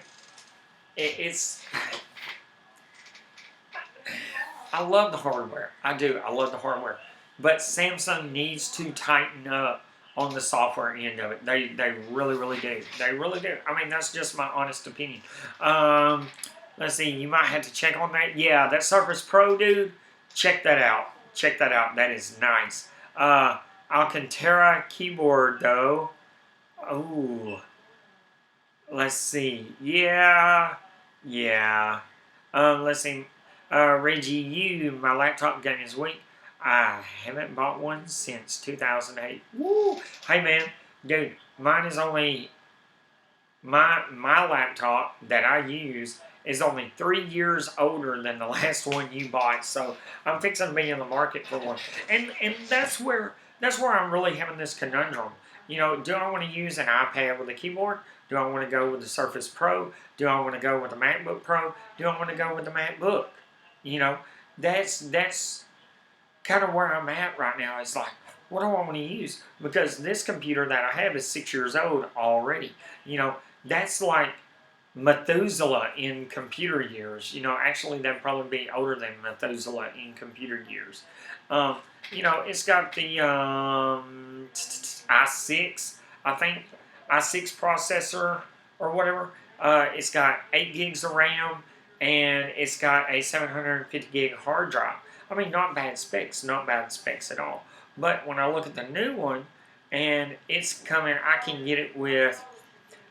A: It's I love the hardware. I do. I love the hardware. But Samsung needs to tighten up on the software end of it. They really do. They really do. I mean, that's just my honest opinion. Let's see. You might have to check on that. Yeah, that Surface Pro, dude. Check that out. Check that out. That is nice. Alcantara keyboard, though. Ooh. Let's see. Yeah. Yeah. Let's see. Reggie, my laptop game is weak. I haven't bought one since 2008. Woo! Hey man, dude, mine is only my laptop that I use is only 3 years older than the last one you bought. So I'm fixing to be in the market for one, and that's where I'm really having this conundrum. You know, do I want to use an iPad with a keyboard? Do I want to go with the Surface Pro? Do I want to go with the MacBook Pro? Do I want to go with the MacBook? You know, that's kind of where I'm at right now. It's like, what do I want to use? Because this computer that I have is 6 years old already. You know, that's like Methuselah in computer years. You know, actually that'd probably be older than Methuselah in computer years. You know, it's got the i6, I think, i6 processor or whatever. It's got 8 gigs of RAM, and it's got a 750 gig hard drive. I mean, not bad specs at all. But when I look at the new one, and it's coming, I can get it with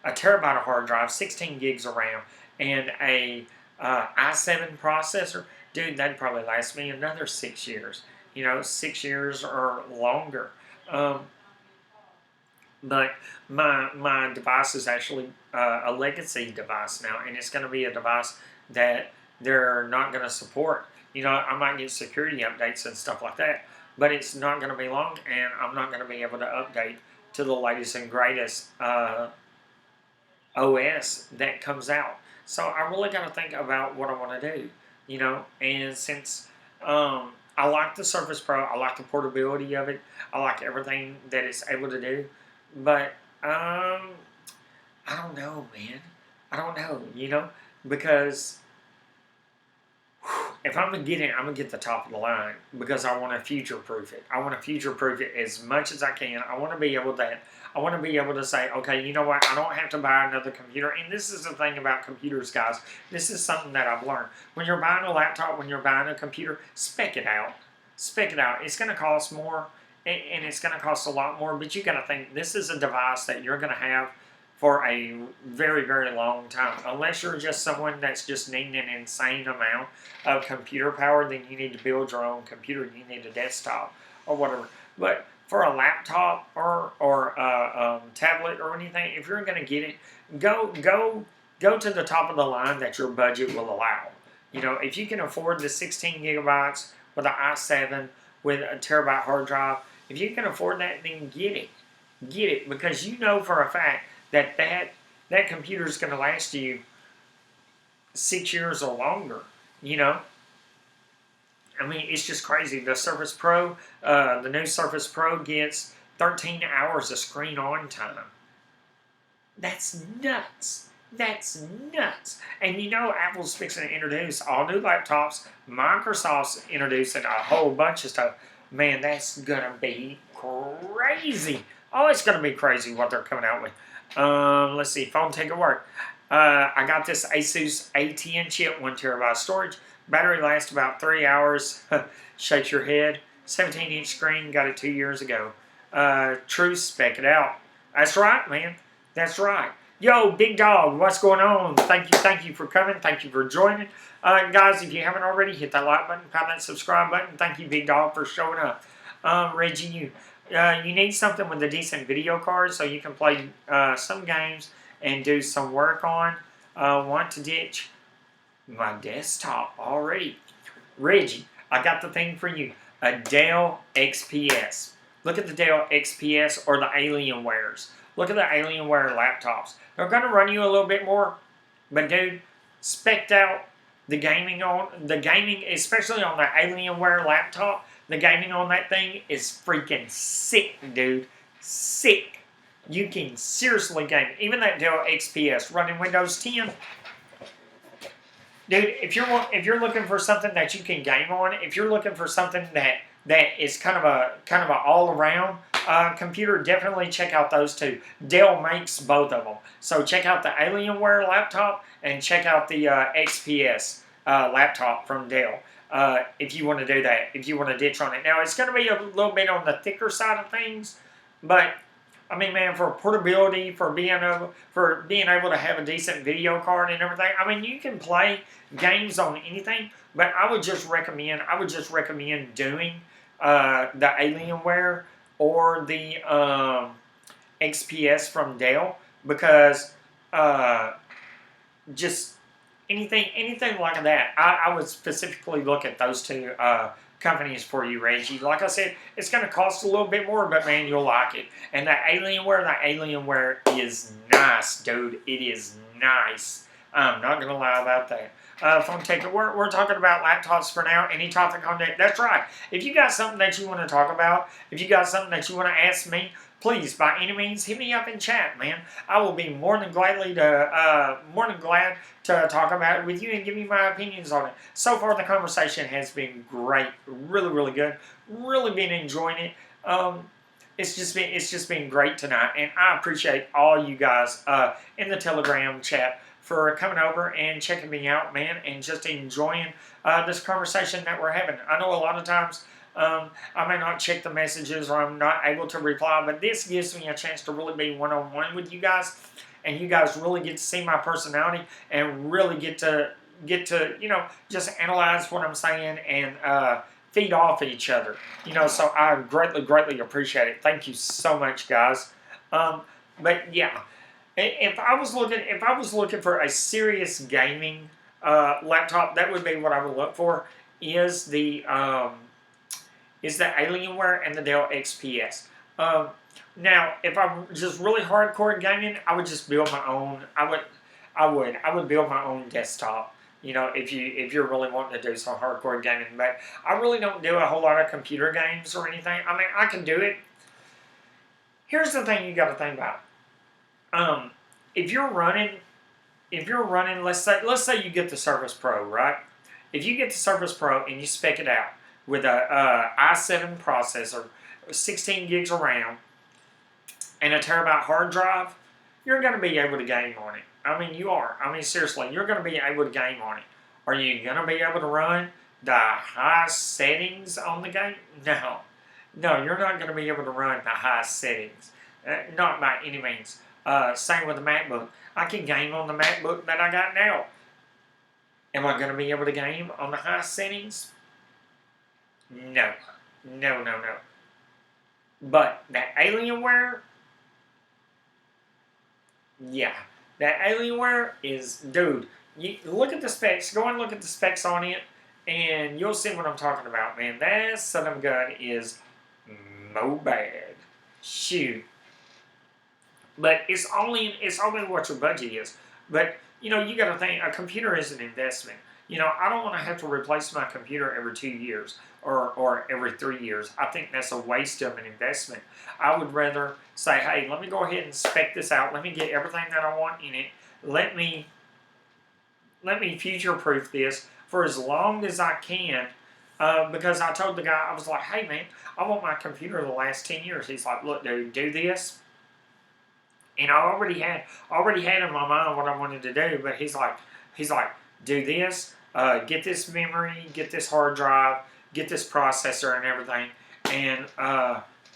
A: a terabyte of hard drive, 16 gigs of RAM, and a i7 processor. Dude, that'd probably last me another 6 years. You know, 6 years or longer. But my device is actually a legacy device now, and it's going to be a device that they're not going to support. You know, I might get security updates and stuff like that, but it's not going to be long, and I'm not going to be able to update to the latest and greatest OS that comes out. So I really got to think about what I want to do, you know, and since I like the Surface Pro, I like the portability of it, I like everything that it's able to do, but I don't know, man. I don't know, you know, because if I'm going to get it, I'm going to get the top of the line because I want to future-proof it. I want to future-proof it as much as I can. I want to be able to say, okay, you know what, I don't have to buy another computer. And this is the thing about computers, guys. This is something that I've learned. When you're buying a laptop, when you're buying a computer, spec it out. Spec it out. It's going to cost more, and it's going to cost a lot more, but you got to think this is a device that you're going to have for a very, very long time. Unless you're just someone that's just needing an insane amount of computer power, then you need to build your own computer. You need a desktop or whatever. But for a laptop or a tablet or anything, if you're going to get it, go to the top of the line that your budget will allow. You know, if you can afford the 16 gigabytes with an i7 with a terabyte hard drive, if you can afford that, then get it. Get it, because you know for a fact that computer is going to last you 6 years or longer, you know. I mean, it's just crazy. The Surface Pro, the new Surface Pro gets 13 hours of screen on time. That's nuts. That's nuts. And you know, Apple's fixing to introduce all new laptops. Microsoft's introducing a whole bunch of stuff. Man, that's going to be crazy. Oh, it's going to be crazy what they're coming out with. Let's see, phone take a work. I got this Asus A10 chip, 1 terabyte storage. Battery lasts about 3 hours. Shake your head. 17-inch screen, got it 2 years ago. True, spec it out. That's right, man. That's right. Yo, Big Dog, what's going on? Thank you for coming. Thank you for joining. Guys, if you haven't already, hit that like button, pound that subscribe button. Thank you, Big Dog, for showing up. Reggie, you need something with a decent video card so you can play some games and do some work on. Want to ditch my desktop already. Reggie, I got the thing for you. A Dell XPS. Look at the Dell XPS or the Alienwares. Look at the Alienware laptops. They're going to run you a little bit more, but dude, spec'd out the gaming, especially on the Alienware laptop. The gaming on that thing is freaking sick, dude. Sick. You can seriously game. Even that Dell XPS running Windows 10. Dude, if you're looking for something that you can game on, if you're looking for something that is kind of a all around computer, definitely check out those two. Dell makes both of them, so check out the Alienware laptop and check out the XPS laptop from Dell. If you want to do that, if you want to ditch on it. Now it's going to be a little bit on the thicker side of things, but I mean, man, for portability, for being able to have a decent video card and everything. I mean, you can play games on anything, but I would just recommend doing the Alienware or the XPS from Dell, because just anything like that. I would specifically look at those two companies for you, Reggie. Like I said, it's going to cost a little bit more, but man, you'll like it. And the Alienware is nice, dude. It is nice. I'm not going to lie about that. Phone taker, we're talking about laptops for now. Any topic on that? That's right. If you got something that you want to talk about, if you got something that you want to ask me, please, by any means, hit me up in chat, man. I will be more than glad to talk about it with you and give you my opinions on it. So far, the conversation has been great, really, really good. Really been enjoying it. It's just been great tonight, and I appreciate all you guys in the Telegram chat for coming over and checking me out, man, and just enjoying this conversation that we're having. I know a lot of times I may not check the messages or I'm not able to reply, but this gives me a chance to really be one-on-one with you guys, and you guys really get to see my personality and really get to just analyze what I'm saying and feed off each other. So I greatly appreciate it. Thank you so much, guys. But yeah, if I was looking for a serious gaming laptop, that would be what I would look for. Is the Alienware and the Dell XPS. Now, if I'm just really hardcore gaming, I would just build my own. I would build my own desktop. If you're really wanting to do some hardcore gaming, but I really don't do a whole lot of computer games or anything. I mean, I can do it. Here's the thing you got to think about. If you're running, let's say you get the Surface Pro, right? If you get the Surface Pro and you spec it out with a i7 processor, 16 gigs of RAM, and a terabyte hard drive, you're going to be able to game on it. I mean, you are. I mean, seriously, you're going to be able to game on it. Are you going to be able to run the high settings on the game? No. No, you're not going to be able to run the high settings. Not by any means. Same with the MacBook. I can game on the MacBook that I got now. Am I going to be able to game on the high settings? No. No. But that Alienware, yeah. That Alienware is, dude, you look at the specs. Go and look at the specs on it, and you'll see what I'm talking about, man. That son of a gun is mo bad. Shoot. But it's only what your budget is. But, you got to think, a computer is an investment. I don't want to have to replace my computer every 2 years or every 3 years. I think that's a waste of an investment. I would rather say, hey, let me go ahead and spec this out. Let me get everything that I want in it. Let me future-proof this for as long as I can. Because I told the guy, I was like, hey, man, I want my computer to last 10 years. He's like, look, dude, do this. And I already had in my mind what I wanted to do, but he's like, do this, get this memory, get this hard drive, get this processor and everything, and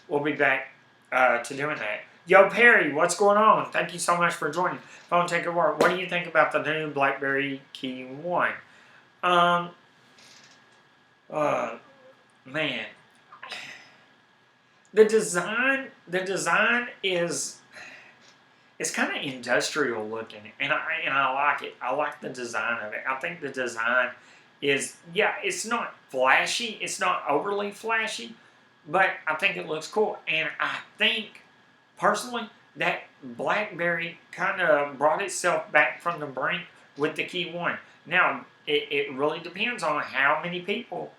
A: we'll be back to doing that. Yo, Perry, what's going on? Thank you so much for joining. Phone Taker War, what do you think about the new BlackBerry Key 1? Man, the design is. It's kind of industrial looking, and I like it. I like the design of it. I think the design is, yeah, it's not flashy, it's not overly flashy, but I think it looks cool. And I think, personally, that BlackBerry kind of brought itself back from the brink with the Key 1. Now, it really depends on how many people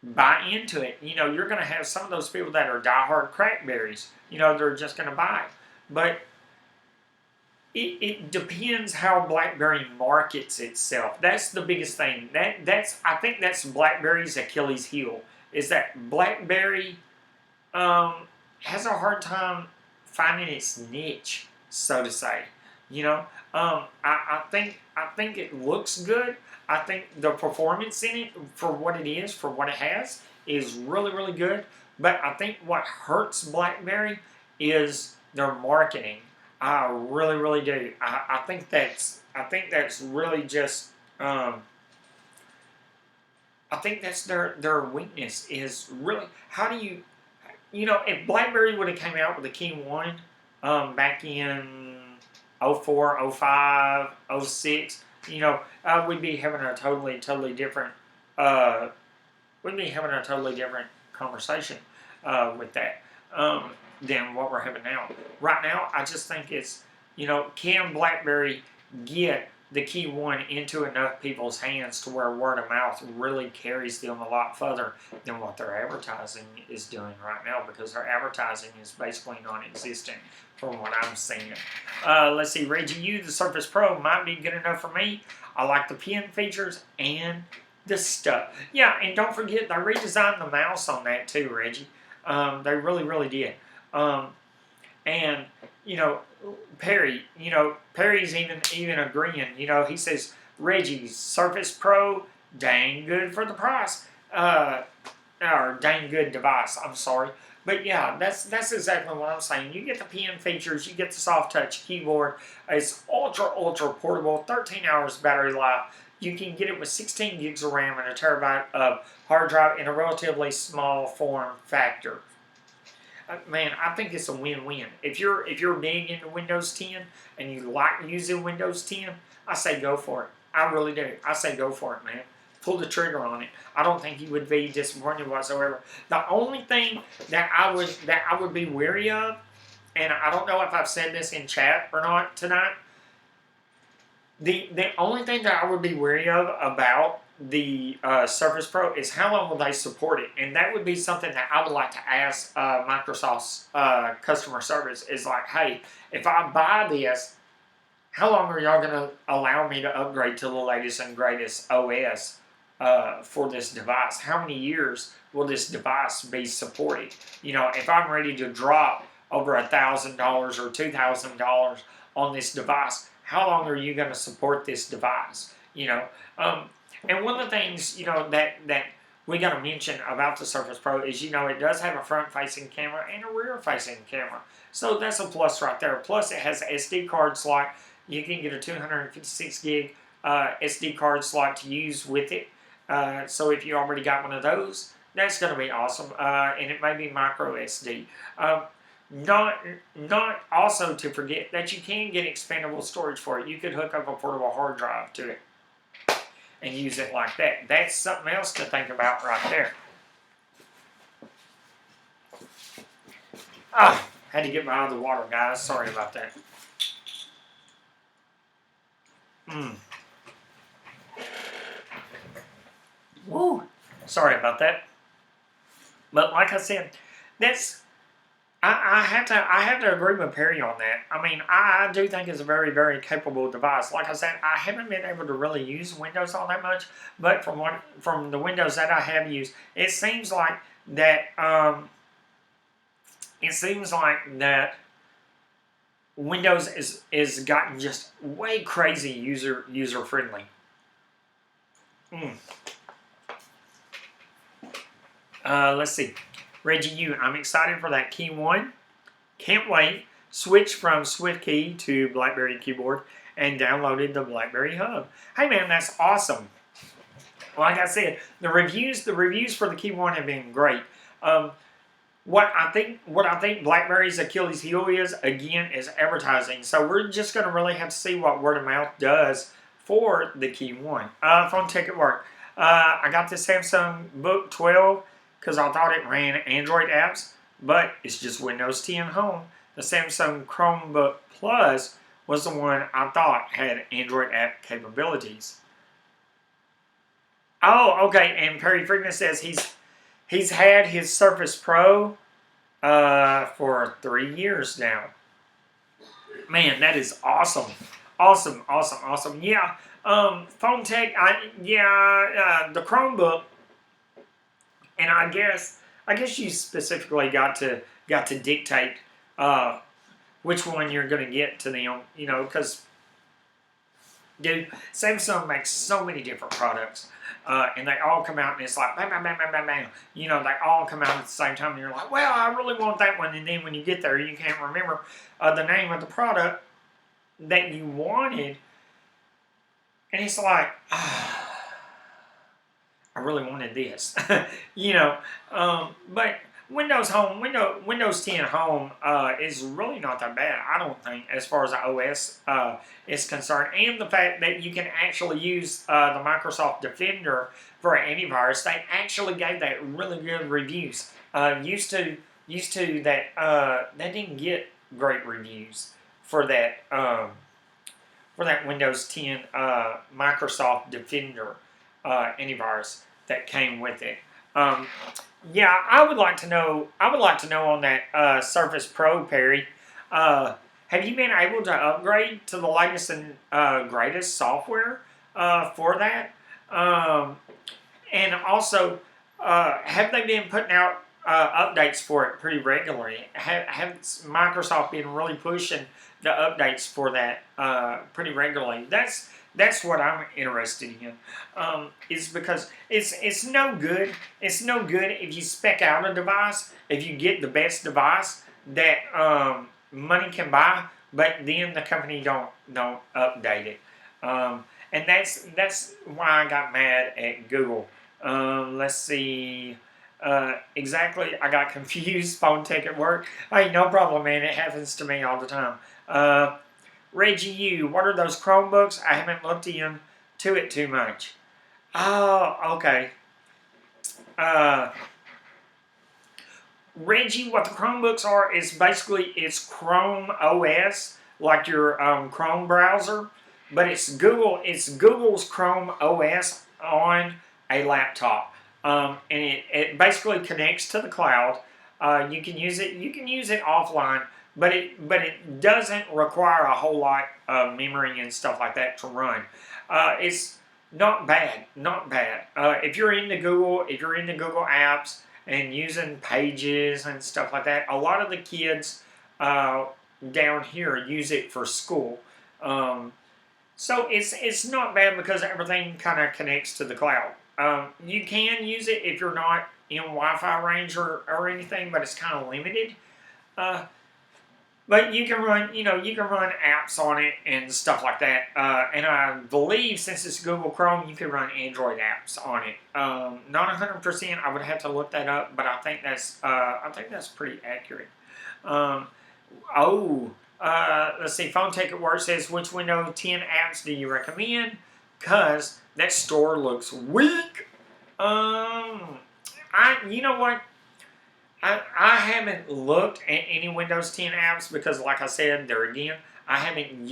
A: buy into it. You know, you're going to have some of those people that are diehard crackberries. You know, they're just going to buy it. But it depends how BlackBerry markets itself. That's the biggest thing. I think that's BlackBerry's Achilles heel, is that BlackBerry has a hard time finding its niche, so to say. You know, I think it looks good. I think the performance in it, for what it is, for what it has, is really, really good. But I think what hurts BlackBerry is their marketing. I really, really do. I think that's really just. I think that's their weakness, is really, how do you, if BlackBerry would have came out with the Key 1 back in 04, 05, 06, we'd be having a totally different conversation with that than what we're having now. Right now, I just think it's, can BlackBerry get the Key 1 into enough people's hands to where word of mouth really carries them a lot further than what their advertising is doing right now, because their advertising is basically non-existent from what I'm seeing. Let's see, Reggie U, the Surface Pro might be good enough for me. I like the pen features and the stuff. Yeah, and don't forget, they redesigned the mouse on that too, Reggie. They really, really did. And, Perry, Perry's even agreeing. He says, Reggie's Surface Pro, dang good for the price. Or dang good device, I'm sorry. But yeah, that's exactly what I'm saying. You get the pen features, you get the soft touch keyboard. It's ultra portable, 13 hours battery life. You can get it with 16 gigs of RAM and a terabyte of hard drive in a relatively small form factor. Man, I think it's a win-win. If you're big into Windows 10 and you like using Windows 10, I say go for it. I really do. I say go for it, man. Pull the trigger on it. I don't think you would be disappointed whatsoever. The only thing that I would be wary of, and I don't know if I've said this in chat or not tonight, the only thing that I would be wary of about the Surface Pro is how long will they support it, and that would be something that I would like to ask Microsoft's customer service. Is like, hey, if I buy this, how long are y'all going to allow me to upgrade to the latest and greatest OS for this device? How many years will this device be supported? If I'm ready to drop over $1,000 or $2,000 on this device, how long are you going to support this device? And one of the things, that we got to mention about the Surface Pro is, it does have a front-facing camera and a rear-facing camera. So that's a plus right there. Plus, it has an SD card slot. You can get a 256 gig SD card slot to use with it. So if you already got one of those, that's going to be awesome. And it may be micro SD. Not also to forget that you can get expandable storage for it. You could hook up a portable hard drive to it and use it like that. That's something else to think about right there. Had to get my other water, guys. Sorry about that. Woo! Sorry about that. But like I said, I have to agree with Perry on that. I mean, I do think it's a very, very capable device. Like I said, I haven't been able to really use Windows all that much, but from the Windows that I have used, it seems like that Windows is gotten just way crazy user friendly. Let's see. Reggie U, I'm excited for that Key 1. Can't wait. Switched from SwiftKey to BlackBerry Keyboard and downloaded the BlackBerry Hub. Hey man, that's awesome. Like I said, the reviews for the Key 1 have been great. What I think BlackBerry's Achilles heel is, again, is advertising. So we're just going to really have to see what word of mouth does for the Key 1. Phone ticket work. I got the Samsung Book 12 because I thought it ran Android apps, but it's just Windows 10 Home. The Samsung Chromebook Plus was the one I thought had Android app capabilities. Oh, okay. And Perry Friedman says he's had his Surface Pro for 3 years now. Man, that is awesome. Awesome, awesome, awesome. Yeah, phone tech, the Chromebook, and I guess you specifically got to dictate which one you're going to get to them, because dude, Samsung makes so many different products, and they all come out and it's like bam, bam, bam, bam, bam, bam. They all come out at the same time, and you're like, well, I really want that one, and then when you get there, you can't remember the name of the product that you wanted, and it's like, I really wanted this, but Windows 10 Home is really not that bad, I don't think, as far as the OS is concerned. And the fact that you can actually use the Microsoft Defender for antivirus, they actually gave that really good reviews. Used to that they didn't get great reviews for that Windows 10 Microsoft Defender antivirus that came with it. Yeah, I would like to know on that Surface Pro, Perry. Have you been able to upgrade to the latest and greatest software for that? And also, have they been putting out updates for it pretty regularly? Have Microsoft been really pushing the updates for that pretty regularly? That's what I'm interested in. Is because it's no good. It's no good if you spec out a device, if you get the best device that money can buy, but then the company don't update it. And that's why I got mad at Google. Let's see. Exactly, I got confused. Phone tech at work. Hey, no problem, man. It happens to me all the time. Reggie U, what are those Chromebooks? I haven't looked into it too much. Oh, okay. Reggie, what the Chromebooks are is basically it's Chrome OS, like your Chrome browser, but it's Google's Chrome OS on a laptop, and it basically connects to the cloud. You can use it offline. But it doesn't require a whole lot of memory and stuff like that to run. It's not bad, not bad. If you're into Google Apps and using Pages and stuff like that, a lot of the kids down here use it for school. So it's not bad because everything kind of connects to the cloud. You can use it if you're not in Wi-Fi range or anything, but it's kind of limited. But you can run apps on it and stuff like that. And I believe since it's Google Chrome, you can run Android apps on it. Not 100%. I would have to look that up, but I think that's pretty accurate. Let's see. Phone Tech at Work says, which Windows 10 apps do you recommend? Cause that store looks weak. You know what? I haven't looked at any Windows 10 apps because, like I said, I haven't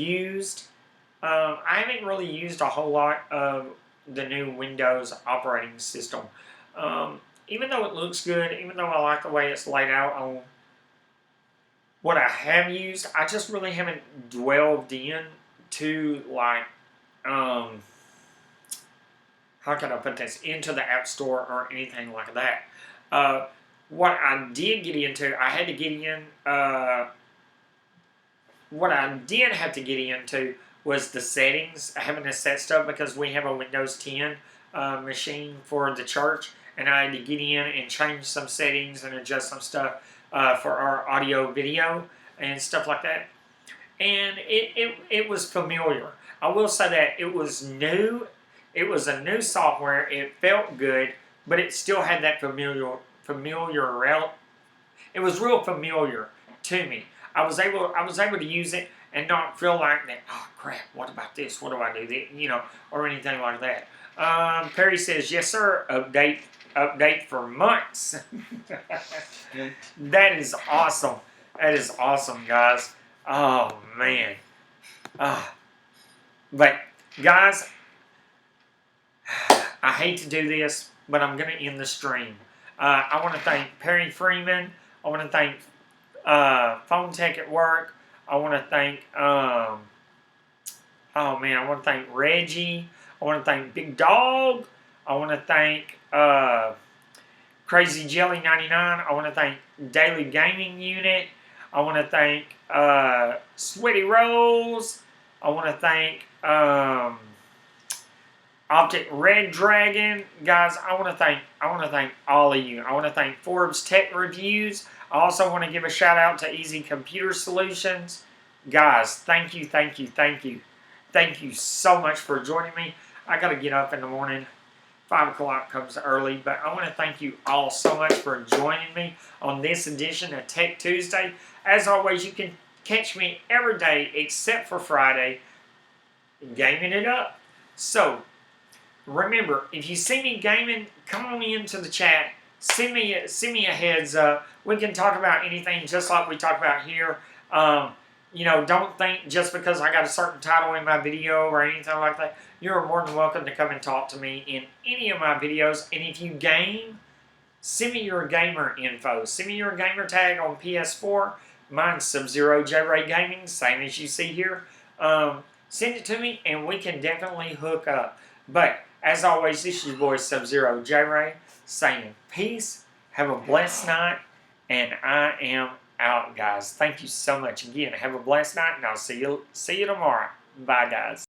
A: really used a whole lot of the new Windows operating system. Even though it looks good, even though I like the way it's laid out on what I have used, I just really haven't delved in to how can I put this, into the App Store or anything like that. What I did get into, what I did have to get into was the settings, having to set stuff because we have a Windows 10 machine for the church, and I had to get in and change some settings and adjust some stuff for our audio video and stuff like that. And it was familiar. I will say that it was new. It was a new software. It felt good, but it still had that familiar. It was real familiar to me. I was able to use it, and not feel like that, oh crap, what about this? What do I do? Or anything like that. Perry says, yes, sir. Update for months. That is awesome. That is awesome, guys. Oh, man. But, guys, I hate to do this, but I'm going to end the stream. I want to thank Perry Freeman. I want to thank Phone Tech at Work. I want to thank, I want to thank Reggie. I want to thank Big Dog. I want to thank Crazy Jelly 99. I want to thank Daily Gaming Unit. I want to thank Sweaty Rose. I want to thank Optic Red Dragon. Guys, I want to thank all of you. I want to thank Forbes Tech Reviews. I also want to give a shout out to Easy Computer Solutions. Guys, thank you, thank you, thank you. Thank you so much for joining me. I got to get up in the morning. 5 o'clock comes early, but I want to thank you all so much for joining me on this edition of Tech Tuesday. As always, you can catch me every day except for Friday, gaming it up. So, remember, if you see me gaming, come on into the chat. Send me a heads up. We can talk about anything just like we talk about here. Don't think just because I got a certain title in my video or anything like that, you're more than welcome to come and talk to me in any of my videos. And if you game, send me your gamer info. Send me your gamer tag on PS4. Mine's Subzerojray Gaming, same as you see here. Send it to me and we can definitely hook up. But as always, this is your boy Subzerojray saying peace, have a blessed night, and I am out, guys. Thank you so much again. Have a blessed night, and I'll see you tomorrow. Bye, guys.